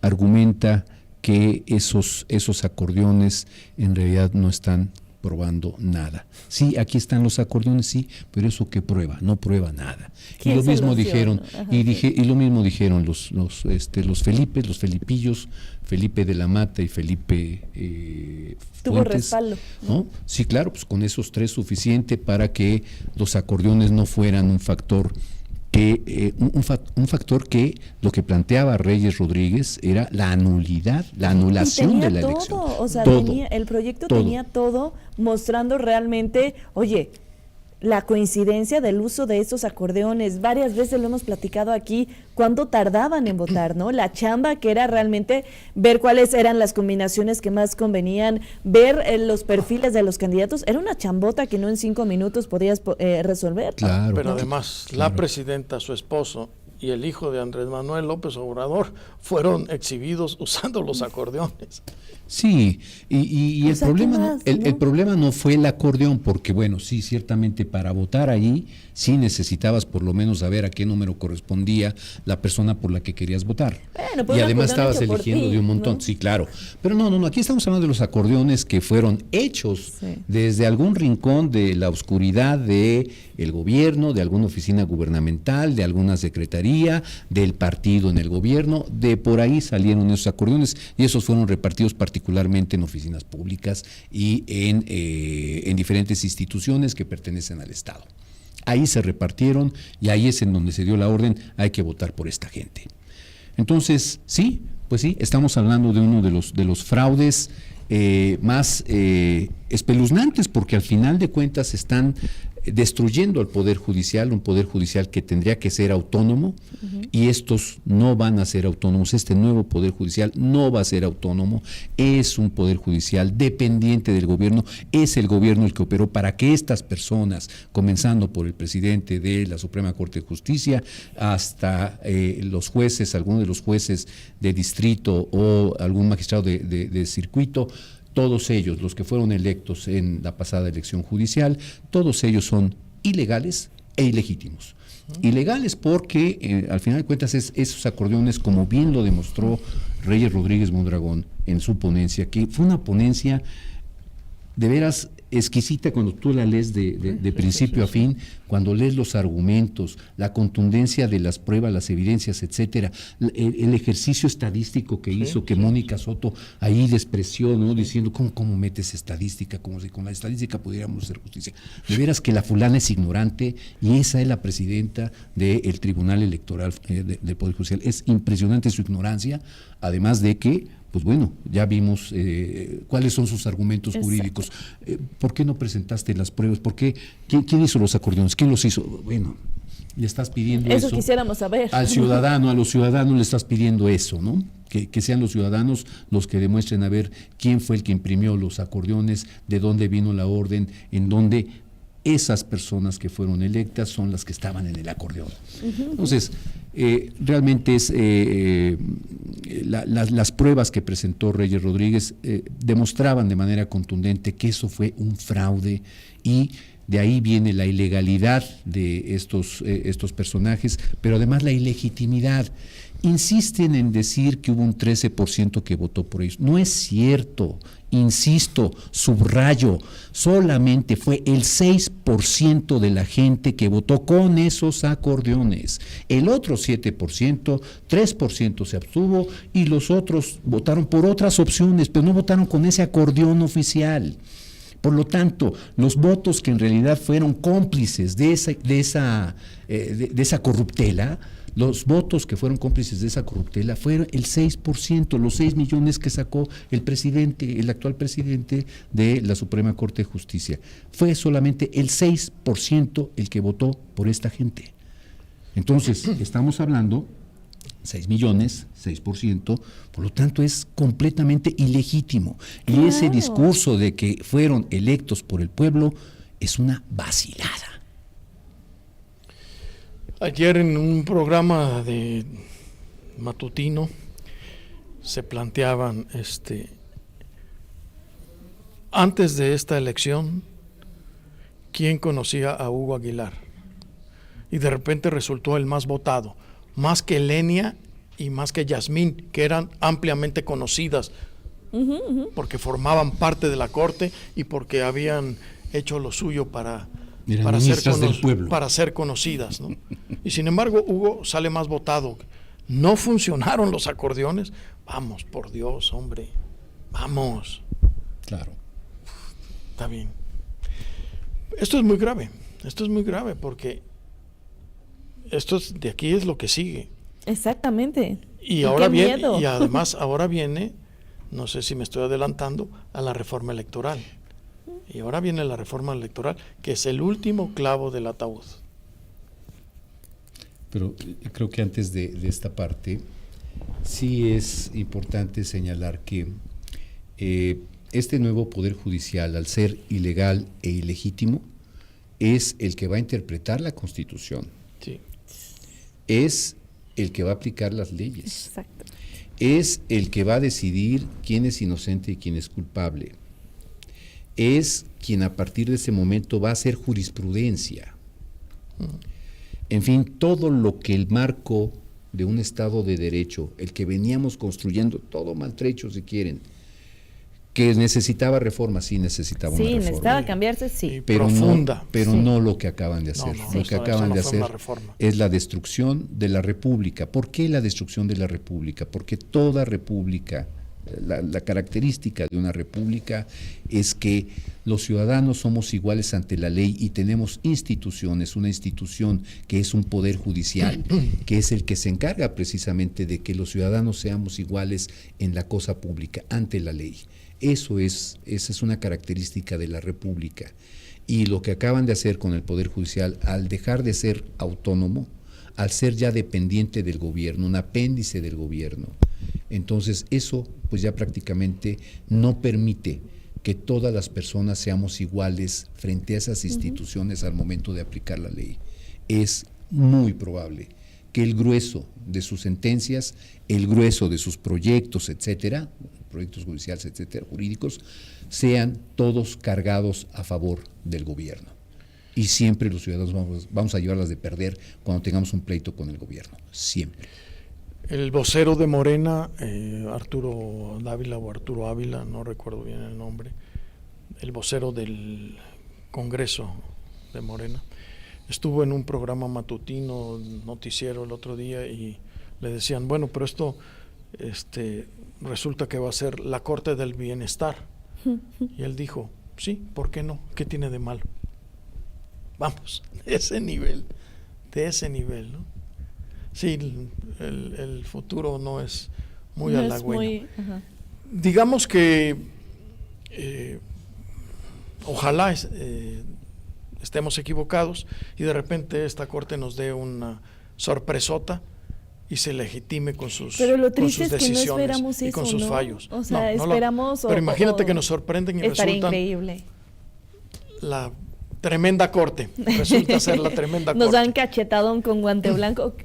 argumenta que esos acordeones en realidad no están probando nada. Sí, aquí están los acordeones, sí, pero eso ¿qué prueba? No prueba nada. Y lo mismo dijeron, y lo mismo dijeron los Felipes, los Felipillos, Felipe de la Mata y Felipe tuvo Fuentes, respaldo, ¿no? Sí, claro, pues con esos tres suficiente para que los acordeones no fueran un factor que un factor que lo que planteaba Reyes Rodríguez era la anulación de la elección. O sea, todo, el proyecto tenía todo, mostrando realmente, oye, la coincidencia del uso de estos acordeones. Varias veces lo hemos platicado aquí, cuánto tardaban en votar, ¿no? La chamba que era realmente ver cuáles eran las combinaciones que más convenían, ver los perfiles de los candidatos. Era una chambota que no en 5 minutos podías resolver. Claro. Pero además, la presidenta, su esposo y el hijo de Andrés Manuel López Obrador fueron exhibidos usando los acordeones. Sí, y el problema el problema no fue el acordeón, porque bueno, sí, ciertamente para votar ahí sí necesitabas por lo menos saber a qué número correspondía la persona por la que querías votar. Bueno, pues y además estabas eligiendo de un montón, ¿no? Sí, claro. Pero no, aquí estamos hablando de los acordeones que fueron hechos desde algún rincón de la oscuridad de el gobierno, de alguna oficina gubernamental, de alguna secretaría, del partido en el gobierno, de por ahí salieron esos acordeones y esos fueron repartidos particularmente en oficinas públicas y en diferentes instituciones que pertenecen al Estado. Ahí se repartieron y ahí es en donde se dio la orden, hay que votar por esta gente. Entonces, sí, pues sí, estamos hablando de uno de los fraudes más espeluznantes, porque al final de cuentas están destruyendo al Poder Judicial, un Poder Judicial que tendría que ser autónomo, y estos no van a ser autónomos. Este nuevo Poder Judicial no va a ser autónomo, es un Poder Judicial dependiente del gobierno, es el gobierno el que operó para que estas personas, comenzando por el presidente de la Suprema Corte de Justicia, hasta los jueces, algunos de los jueces de distrito o algún magistrado de circuito, todos ellos, los que fueron electos en la pasada elección judicial, todos ellos son ilegales e ilegítimos. Ilegales porque, al final de cuentas, esos acordeones, como bien lo demostró Reyes Rodríguez Mondragón en su ponencia, que fue una ponencia de veras exquisita cuando tú la lees de principio a fin, cuando lees los argumentos, la contundencia de las pruebas, las evidencias, etcétera, el ejercicio estadístico que hizo, que Mónica Soto ahí despreció, ¿no? Diciendo, ¿cómo metes estadística? Como si con la estadística pudiéramos hacer justicia. De veras que la fulana es ignorante y esa es la presidenta del Tribunal Electoral del Poder Judicial. Es impresionante su ignorancia, además de que, pues bueno, ya vimos cuáles son sus argumentos jurídicos. ¿Por qué no presentaste las pruebas? ¿Por qué? ¿Quién hizo los acordeones? ¿Quién los hizo? Bueno, le estás pidiendo eso. Eso quisiéramos saber. Al ciudadano, a los ciudadanos le estás pidiendo eso, ¿no? Que sean los ciudadanos los que demuestren a ver quién fue el que imprimió los acordeones, de dónde vino la orden, en dónde esas personas que fueron electas son las que estaban en el acordeón. Entonces, realmente es las pruebas que presentó Reyes Rodríguez demostraban de manera contundente que eso fue un fraude, y de ahí viene la ilegalidad de estos personajes, pero además la ilegitimidad, insisten en decir que hubo un 13% que votó por ellos. No es cierto, insisto, subrayo, solamente fue el 6% de la gente que votó con esos acordeones. El otro 7%, 3% se abstuvo y los otros votaron por otras opciones, pero no votaron con ese acordeón oficial. Por lo tanto, los votos que en realidad fueron cómplices de esa corruptela, los votos que fueron cómplices de esa corruptela fueron el 6%, los 6 millones que sacó el actual presidente de la Suprema Corte de Justicia. Fue solamente el 6% el que votó por esta gente. Entonces, estamos hablando 6 millones, 6%, por lo tanto es completamente ilegítimo. Y ese discurso de que fueron electos por el pueblo es una vacilada. Ayer en un programa de matutino se planteaban, antes de esta elección, ¿quién conocía a Hugo Aguilar? Y de repente resultó el más votado, más que Lenia y más que Yasmín, que eran ampliamente conocidas, porque formaban parte de la corte y porque habían hecho lo suyo para ser conocidas, ¿no? Y sin embargo, Hugo sale más votado. ¿No funcionaron los acordeones? Vamos, por Dios, hombre, vamos. Claro. Está bien. Esto es muy grave porque de aquí es lo que sigue. Exactamente. Y ahora viene, y además ahora viene, no sé si me estoy adelantando, a la reforma electoral. Y ahora viene la reforma electoral, que es el último clavo del ataúd. Pero creo que antes de esta parte, sí es importante señalar que este nuevo Poder Judicial, al ser ilegal e ilegítimo, es el que va a interpretar la Constitución. Sí. Es el que va a aplicar las leyes. Exacto. Es el que va a decidir quién es inocente y quién es culpable. Es quien a partir de ese momento va a hacer jurisprudencia. En fin, todo lo que el marco de un Estado de Derecho, el que veníamos construyendo, todo maltrecho si quieren, que necesitaba reforma, sí necesitaba una reforma. Sí, necesitaba cambiarse, sí. Pero profunda. No lo que acaban de hacer. No, lo que acaban de hacer es la destrucción de la República. ¿Por qué la destrucción de la República? Porque toda república, la característica de una república es que los ciudadanos somos iguales ante la ley y tenemos instituciones, una institución que es un poder judicial, que es el que se encarga precisamente de que los ciudadanos seamos iguales en la cosa pública, ante la ley. Esa es una característica de la república. Y lo que acaban de hacer con el Poder Judicial, al dejar de ser autónomo, al ser ya dependiente del gobierno, un apéndice del gobierno, entonces eso pues ya prácticamente no permite que todas las personas seamos iguales frente a esas instituciones al momento de aplicar la ley. Es muy probable que el grueso de sus sentencias, el grueso de sus proyectos, etcétera, proyectos judiciales, etcétera, jurídicos, sean todos cargados a favor del gobierno. Y siempre los ciudadanos vamos a llevarlas de perder cuando tengamos un pleito con el gobierno, siempre. El vocero de Morena, Arturo Dávila o Arturo Ávila, no recuerdo bien el nombre, el vocero del Congreso de Morena, estuvo en un programa matutino, noticiero el otro día y le decían, bueno, pero esto resulta que va a ser la Corte del Bienestar. Y él dijo, sí, ¿por qué no? ¿Qué tiene de malo? Vamos, de ese nivel, ¿no? Sí, el futuro no es muy halagüeño. Digamos que ojalá estemos equivocados y de repente esta corte nos dé una sorpresota y se legitime con sus decisiones. Pero lo triste es que no esperamos eso, y con sus fallos. O sea, esperamos... Pero imagínate que nos sorprenden y resultan... increíble. La tremenda corte, resulta ser la tremenda corte. Nos dan cachetadón con guante blanco.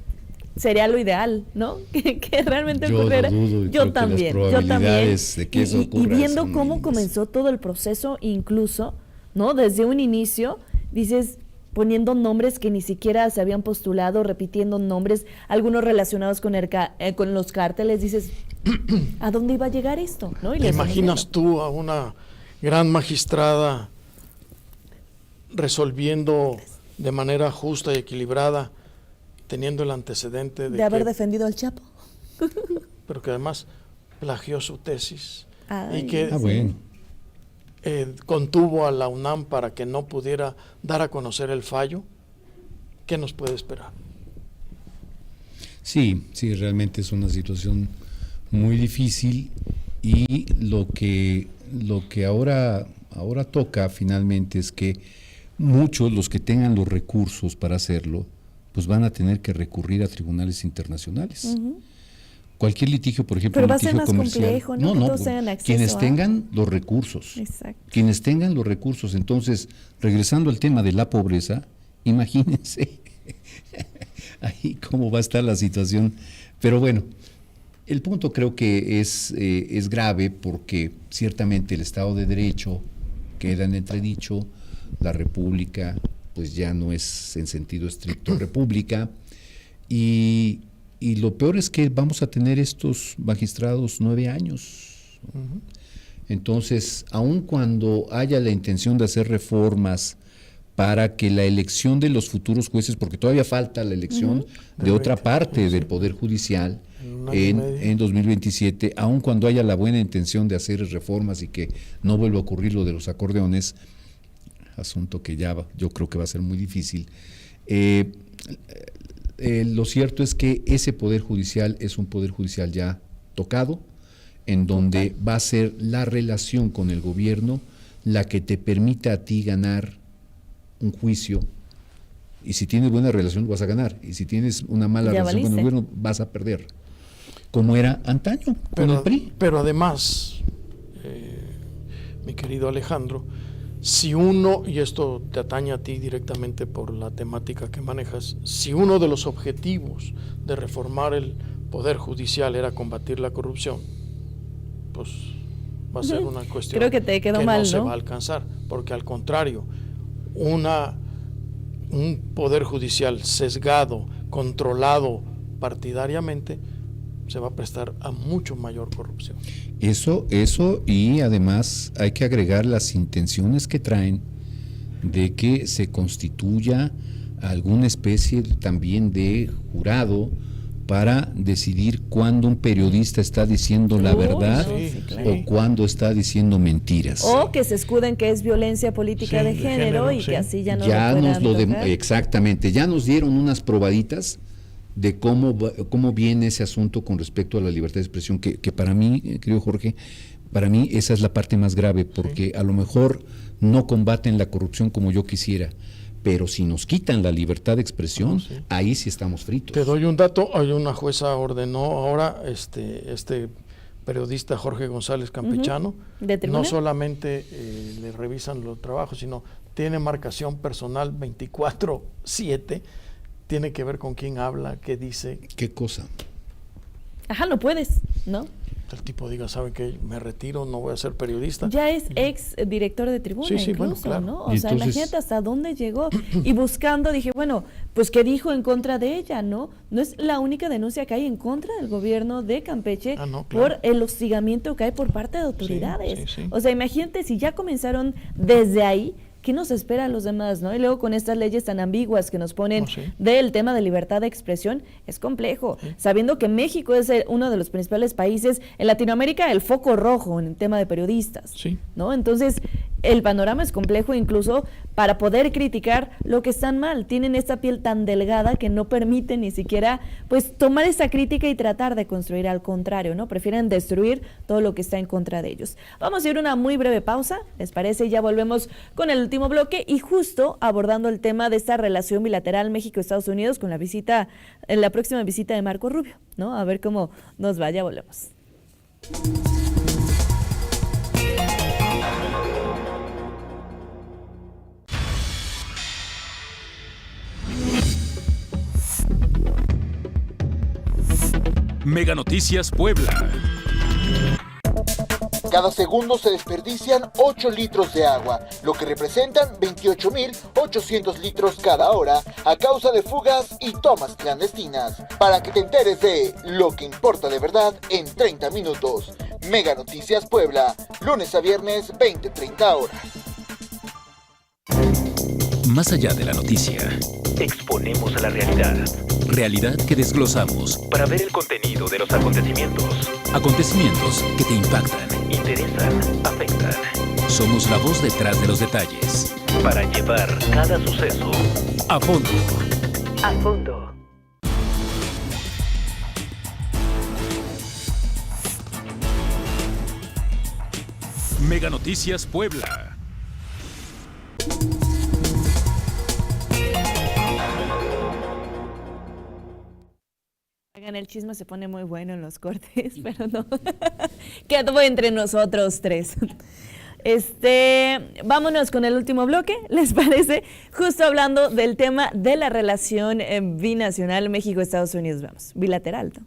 Sería lo ideal, ¿no? Que realmente ocurriera. Yo también. De que eso ocurra, y viendo cómo comenzó todo el proceso, incluso, ¿no? Desde un inicio, dices, poniendo nombres que ni siquiera se habían postulado, repitiendo nombres, algunos relacionados con los cárteles. Dices, ¿a dónde iba a llegar esto? ¿No? Y ¿Te imaginas tú a una gran magistrada resolviendo de manera justa y equilibrada, teniendo el antecedente de haber defendido al Chapo? Pero que además plagió su tesis Ay, y que contuvo a la UNAM para que no pudiera dar a conocer el fallo? ¿Qué nos puede esperar? Sí, realmente es una situación muy difícil, y lo que ahora toca finalmente es que muchos, los que tengan los recursos para hacerlo, pues van a tener que recurrir a tribunales internacionales. Uh-huh. Cualquier litigio, por ejemplo, pero va a ser litigio más comercial, complejo, ¿no? Que todos tengan acceso quienes tengan los recursos. Exacto. Quienes tengan los recursos. Entonces, regresando al tema de la pobreza, imagínense ahí cómo va a estar la situación. Pero bueno, el punto creo que es grave, porque ciertamente el Estado de Derecho queda en entredicho, la República pues ya no es en sentido estricto república, y lo peor es que vamos a tener estos magistrados 9 años. Uh-huh. Entonces, aun cuando haya la intención de hacer reformas para que la elección de los futuros jueces, porque todavía falta la elección de otra parte del Poder Judicial en 2027, aun cuando haya la buena intención de hacer reformas y que no vuelva a ocurrir lo de los acordeones, asunto que ya yo creo que va a ser muy difícil, lo cierto es que ese Poder Judicial es un Poder Judicial ya tocado, en donde va a ser la relación con el gobierno la que te permita a ti ganar un juicio, y si tienes buena relación vas a ganar, y si tienes una mala relación con el gobierno vas a perder, como era antaño con el PRI. Pero además, mi querido Alejandro, si uno, y esto te atañe a ti directamente por la temática que manejas, si uno de los objetivos de reformar el Poder Judicial era combatir la corrupción, pues va a ser una cuestión Creo que te quedó mal, no se va a alcanzar, porque al contrario, un Poder Judicial sesgado, controlado partidariamente, se va a prestar a mucho mayor corrupción. Eso, y además hay que agregar las intenciones que traen de que se constituya alguna especie también de jurado para decidir cuándo un periodista está diciendo la verdad o cuándo está diciendo mentiras. O que se escuden que es violencia política de género y que así ya no lo puedan tocar. Exactamente, ya nos dieron unas probaditas de cómo viene ese asunto con respecto a la libertad de expresión, que para mí, querido Jorge, para mí esa es la parte más grave, porque a lo mejor no combaten la corrupción como yo quisiera, pero si nos quitan la libertad de expresión, ahí sí estamos fritos. Te doy un dato, hay una jueza ordenó ahora este periodista Jorge González Campechano, no solamente le revisan los trabajos, sino tiene marcación personal 24/7, tiene que ver con quién habla, qué dice. ¿Qué cosa? Ajá, no puedes, ¿no? El tipo diga, ¿saben qué? Me retiro, no voy a ser periodista. Ya es ex director de Tribuna, incluso, bueno, claro. ¿no? O sea, imagínate hasta dónde llegó. Y buscando, dije, bueno, pues ¿qué dijo en contra de ella, no? No es la única denuncia que hay en contra del gobierno de Campeche por el hostigamiento que hay por parte de autoridades. O sea, imagínate si ya comenzaron desde ahí, ¿qué nos espera a los demás, no? Y luego con estas leyes tan ambiguas que nos ponen del tema de libertad de expresión, es complejo, sabiendo que México es uno de los principales países en Latinoamérica, el foco rojo en el tema de periodistas, ¿no? Entonces, el panorama es complejo incluso para poder criticar lo que están mal. Tienen esta piel tan delgada que no permiten ni siquiera pues tomar esa crítica y tratar de construir, al contrario, ¿no? Prefieren destruir todo lo que está en contra de ellos. Vamos a ir a una muy breve pausa, ¿les parece? Ya volvemos con el último bloque y justo abordando el tema de esta relación bilateral México-Estados Unidos con la próxima visita de Marco Rubio, ¿no? A ver cómo nos va, ya volvemos. Mega Noticias Puebla. Cada segundo se desperdician 8 litros de agua, lo que representan 28.800 litros cada hora a causa de fugas y tomas clandestinas. Para que te enteres de lo que importa de verdad en 30 minutos. Mega Noticias Puebla, lunes a viernes 20-30 horas. Más allá de la noticia, exponemos a la realidad. Realidad que desglosamos Para ver el contenido de los acontecimientos. Acontecimientos que te impactan. Interesan, afectan. Somos la voz detrás de los detalles. Para llevar cada suceso a fondo. A fondo. Mega Noticias Puebla. El chisme se pone muy bueno en los cortes, pero no. Quedó entre nosotros tres. Vámonos con el último bloque, ¿les parece? Justo hablando del tema de la relación binacional México-Estados Unidos. Vamos, bilateral, ¿no?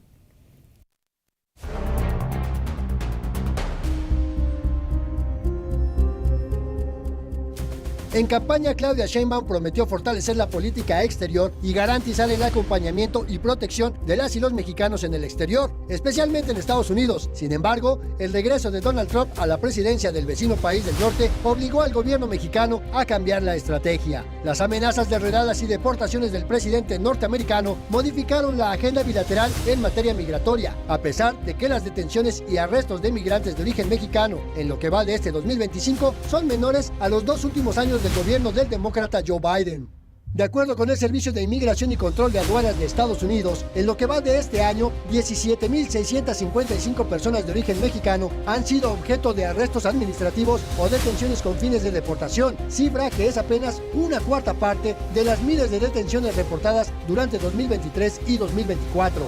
En campaña, Claudia Sheinbaum prometió fortalecer la política exterior y garantizar el acompañamiento y protección de las y los mexicanos en el exterior, especialmente en Estados Unidos. Sin embargo, el regreso de Donald Trump a la presidencia del vecino país del norte obligó al gobierno mexicano a cambiar la estrategia. Las amenazas de redadas y deportaciones del presidente norteamericano modificaron la agenda bilateral en materia migratoria, a pesar de que las detenciones y arrestos de migrantes de origen mexicano en lo que va de este 2025 son menores a los 2 últimos años del gobierno del demócrata Joe Biden. De acuerdo con el Servicio de Inmigración y Control de Aduanas de Estados Unidos, en lo que va de este año, 17.655 personas de origen mexicano han sido objeto de arrestos administrativos o detenciones con fines de deportación, cifra que es apenas una cuarta parte de las miles de detenciones reportadas durante 2023 y 2024.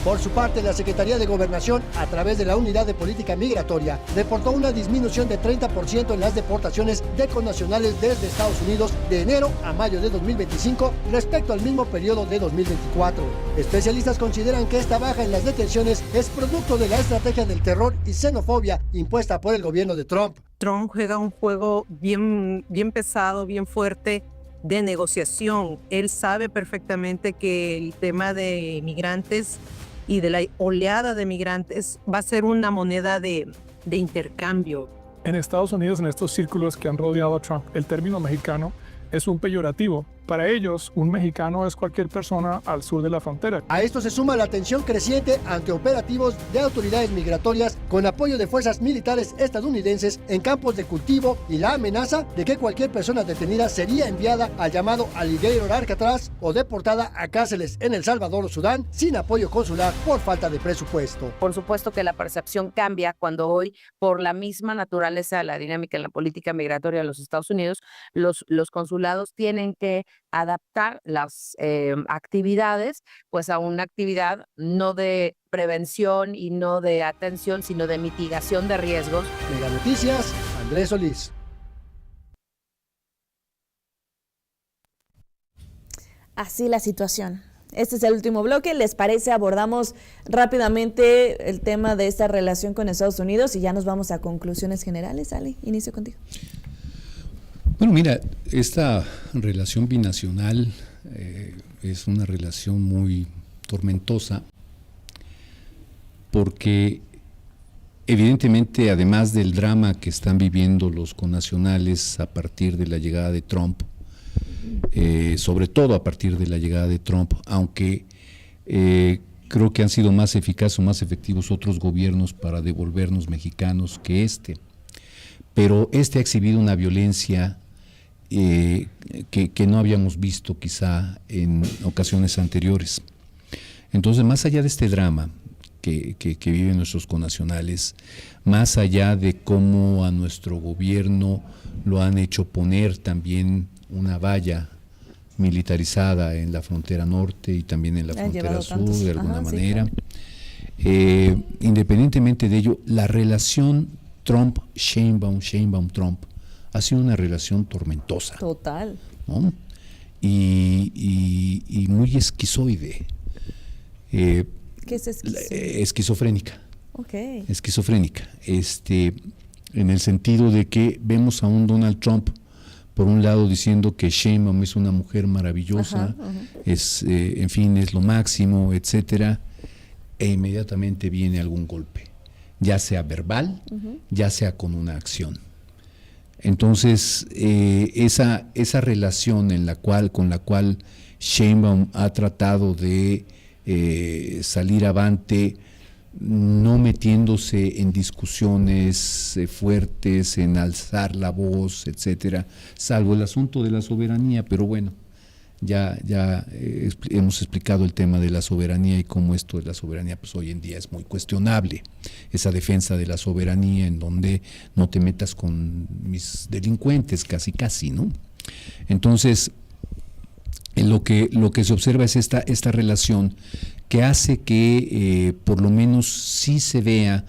Por su parte, la Secretaría de Gobernación, a través de la Unidad de Política Migratoria, reportó una disminución de 30% en las deportaciones de connacionales desde Estados Unidos de enero a mayo de 2025 respecto al mismo periodo de 2024. Especialistas consideran que esta baja en las detenciones es producto de la estrategia del terror y xenofobia impuesta por el gobierno de Trump. Trump juega un juego bien pesado, bien fuerte de negociación. Él sabe perfectamente que el tema de migrantes y de la oleada de migrantes va a ser una moneda de intercambio. En Estados Unidos, en estos círculos que han rodeado a Trump, el término mexicano es un peyorativo. Para ellos, un mexicano es cualquier persona al sur de la frontera. A esto se suma la tensión creciente ante operativos de autoridades migratorias con apoyo de fuerzas militares estadounidenses en campos de cultivo y la amenaza de que cualquier persona detenida sería enviada al llamado Alligator Alcatraz o deportada a cárceles en El Salvador o Sudán sin apoyo consular por falta de presupuesto. Por supuesto que la percepción cambia cuando hoy, por la misma naturaleza de la dinámica en la política migratoria de los Estados Unidos, los consulados tienen que adaptar las actividades pues a una actividad no de prevención y no de atención, sino de mitigación de riesgos. Mega Noticias, Andrés Solís. Así la situación. Este es el último bloque. ¿Les parece? Abordamos rápidamente el tema de esta relación con Estados Unidos y ya nos vamos a conclusiones generales. Ale, inicio contigo. Bueno, mira, esta relación binacional es una relación muy tormentosa porque evidentemente, además del drama que están viviendo los connacionales a partir de la llegada de Trump, sobre todo a partir de la llegada de Trump, aunque creo que han sido más eficaces o más efectivos otros gobiernos para devolvernos mexicanos que este, pero este ha exhibido una violencia que no habíamos visto quizá en ocasiones anteriores. Entonces, más allá de este drama que viven nuestros connacionales, más allá de cómo a nuestro gobierno lo han hecho poner también una valla militarizada en la frontera norte y también en la frontera sur, de alguna manera. Sí, claro. Independientemente de ello, la relación Trump-Sheinbaum, Sheinbaum-Trump ha sido una relación tormentosa. Total. ¿No? Y muy esquizoide. ¿Qué es esquizofrénica? Esquizofrénica. Okay. Esquizofrénica. en el sentido de que vemos a un Donald Trump, por un lado diciendo que Sheinbaum es una mujer maravillosa, es, en fin, es lo máximo, etcétera, e inmediatamente viene algún golpe, ya sea verbal, ya sea con una acción. Entonces, esa relación con la cual Sheinbaum ha tratado de salir avante, no metiéndose en discusiones fuertes, en alzar la voz, etcétera, salvo el asunto de la soberanía, pero bueno, ya hemos explicado el tema de la soberanía y cómo esto de la soberanía pues hoy en día es muy cuestionable, esa defensa de la soberanía en donde no te metas con mis delincuentes, casi, ¿no? Entonces, lo que se observa es esta relación que hace que por lo menos sí se vea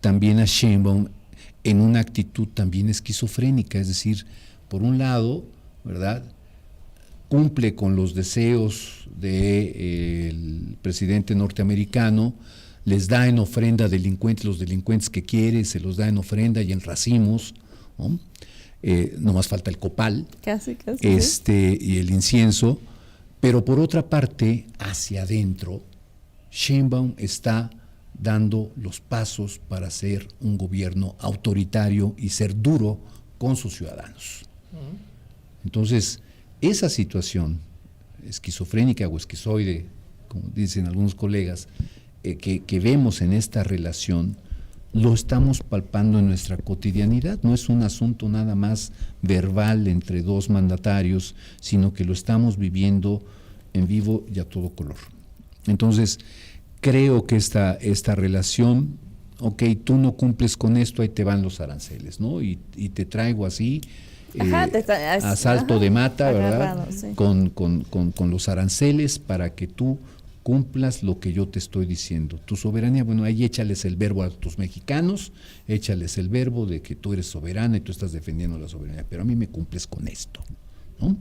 también a Sheinbaum en una actitud también esquizofrénica, es decir, por un lado, ¿verdad?, cumple con los deseos del presidente norteamericano, les da en ofrenda delincuentes, los delincuentes que quiere, se los da en ofrenda y en racimos, ¿no? No más falta el copal, casi. Y el incienso, pero por otra parte, hacia adentro, Sheinbaum está dando los pasos para ser un gobierno autoritario y ser duro con sus ciudadanos. Entonces, esa situación esquizofrénica o esquizoide, como dicen algunos colegas, que vemos en esta relación, lo estamos palpando en nuestra cotidianidad. No es un asunto nada más verbal entre dos mandatarios, sino que lo estamos viviendo en vivo y a todo color. Entonces, creo que esta relación, ok, tú no cumples con esto, ahí te van los aranceles, ¿no? Y te traigo así, asalto de mata, ¿verdad? Sí. Con los aranceles para que tú cumplas lo que yo te estoy diciendo. Tu soberanía, bueno, ahí échales el verbo a tus mexicanos, échales el verbo de que tú eres soberana y tú estás defendiendo la soberanía, pero a mí me cumples con esto, ¿no?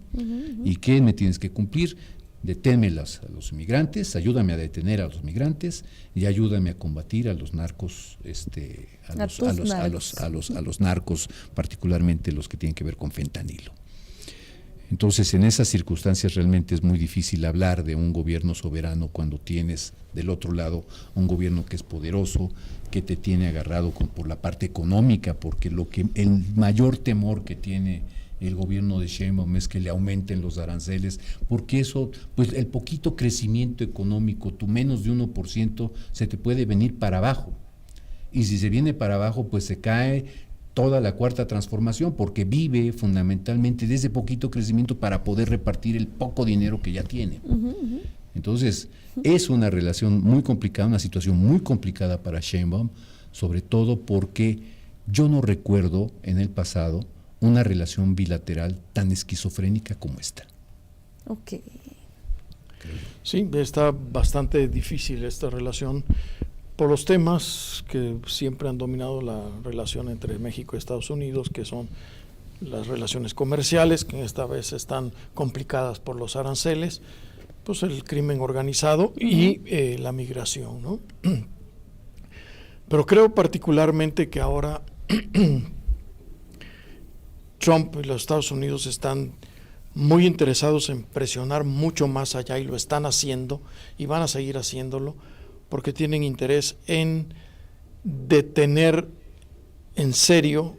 ¿Y qué me tienes que cumplir? Deténme a los migrantes, ayúdame a detener a los migrantes y ayúdame a combatir a los narcos, a los narcos, particularmente los que tienen que ver con fentanilo. Entonces, en esas circunstancias realmente es muy difícil hablar de un gobierno soberano cuando tienes del otro lado un gobierno que es poderoso, que te tiene agarrado por la parte económica, porque el mayor temor que tiene el gobierno de Sheinbaum es que le aumenten los aranceles, porque eso, pues el poquito crecimiento económico, tu menos de 1%, se te puede venir para abajo. Y si se viene para abajo, pues se cae toda la cuarta transformación, porque vive fundamentalmente de ese poquito crecimiento para poder repartir el poco dinero que ya tiene. Entonces, es una relación muy complicada, una situación muy complicada para Sheinbaum, sobre todo porque yo no recuerdo en el pasado una relación bilateral tan esquizofrénica como esta. Ok. Sí, está bastante difícil esta relación por los temas que siempre han dominado la relación entre México y Estados Unidos, que son las relaciones comerciales, que esta vez están complicadas por los aranceles, pues el crimen organizado y la migración, ¿no? Pero creo particularmente que ahora Trump y los Estados Unidos están muy interesados en presionar mucho más allá, y lo están haciendo y van a seguir haciéndolo, porque tienen interés en detener en serio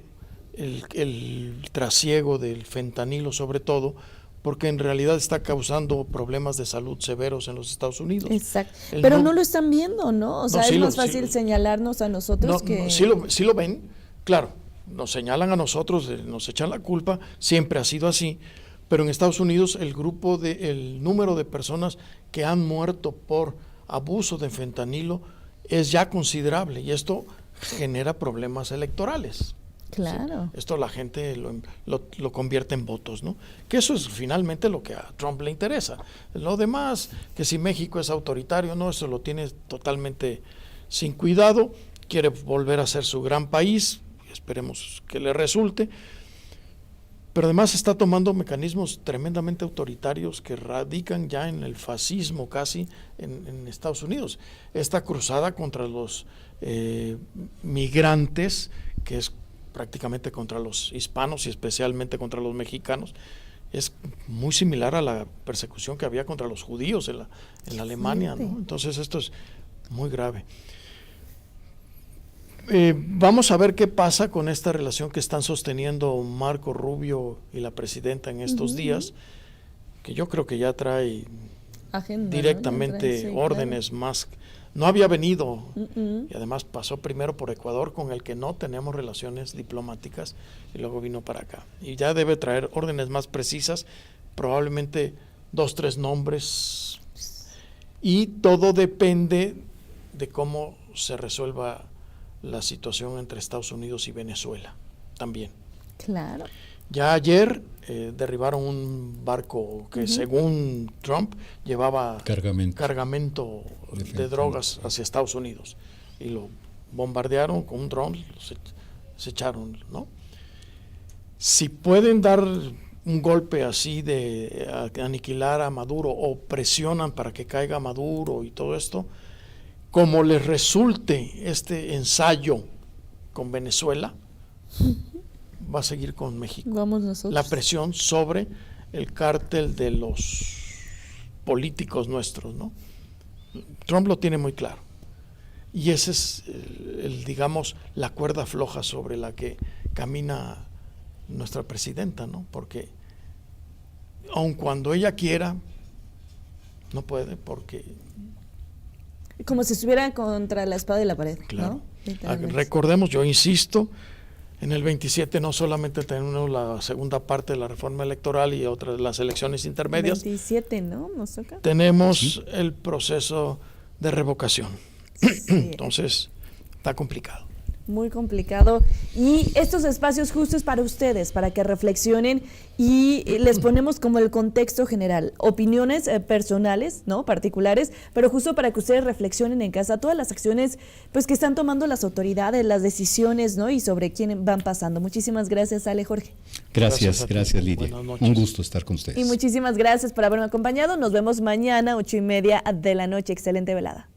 el trasiego del fentanilo, sobre todo porque en realidad está causando problemas de salud severos en los Estados Unidos. Exacto. Pero no lo están viendo, ¿no? O sea, sí es más fácil señalarnos a nosotros que... Sí lo ven, claro, nos señalan a nosotros, nos echan la culpa, siempre ha sido así, pero en Estados Unidos el número de personas que han muerto por abuso de fentanilo es ya considerable, y esto genera problemas electorales. Claro. ¿Sí? Esto la gente lo convierte en votos, ¿no? Que eso es finalmente lo que a Trump le interesa. Lo demás, que si México es autoritario, no, eso lo tiene totalmente sin cuidado. Quiere volver a ser su gran país, esperemos que le resulte, pero además está tomando mecanismos tremendamente autoritarios que radican ya en el fascismo casi en Estados Unidos. Esta cruzada contra los migrantes, que es prácticamente contra los hispanos y especialmente contra los mexicanos, es muy similar a la persecución que había contra los judíos en la Alemania, ¿no? Entonces esto es muy grave. Vamos a ver qué pasa con esta relación que están sosteniendo Marco Rubio y la presidenta en estos días, que yo creo que ya trae agenda, directamente ¿no? órdenes más. No había venido y además pasó primero por Ecuador, con el que no tenemos relaciones diplomáticas, y luego vino para acá. Y ya debe traer órdenes más precisas, probablemente 2, 3 nombres, y todo depende de cómo se resuelva la situación entre Estados Unidos y Venezuela también. Claro. Ya ayer derribaron un barco que según Trump llevaba cargamento de drogas hacia Estados Unidos, y lo bombardearon con un dron, se echaron, ¿no? Si pueden dar un golpe así de aniquilar a Maduro, o presionan para que caiga Maduro y todo esto, como les resulte este ensayo con Venezuela, va a seguir con México. Vamos nosotros. La presión sobre el cártel de los políticos nuestros, ¿no? Trump lo tiene muy claro. Y ese es, digamos, la cuerda floja sobre la que camina nuestra presidenta, ¿no? Porque aun cuando ella quiera, no puede, porque... Como si estuvieran contra la espada y la pared, claro, ¿no? Recordemos, yo insisto, en el 27 no solamente tenemos la segunda parte de la reforma electoral y otras las elecciones intermedias. 27, ¿no? Nos toca. Tenemos el proceso de revocación. Sí. Entonces, está complicado. Muy complicado. Y estos espacios justos para ustedes, para que reflexionen, y les ponemos como el contexto general, opiniones personales, ¿no? Particulares, pero justo para que ustedes reflexionen en casa todas las acciones pues que están tomando las autoridades, las decisiones, ¿no? Y sobre quién van pasando. Muchísimas gracias, Ale, Jorge. Gracias Lidia. Un gusto estar con ustedes. Y muchísimas gracias por haberme acompañado. Nos vemos mañana, 8:30 p.m. Excelente velada.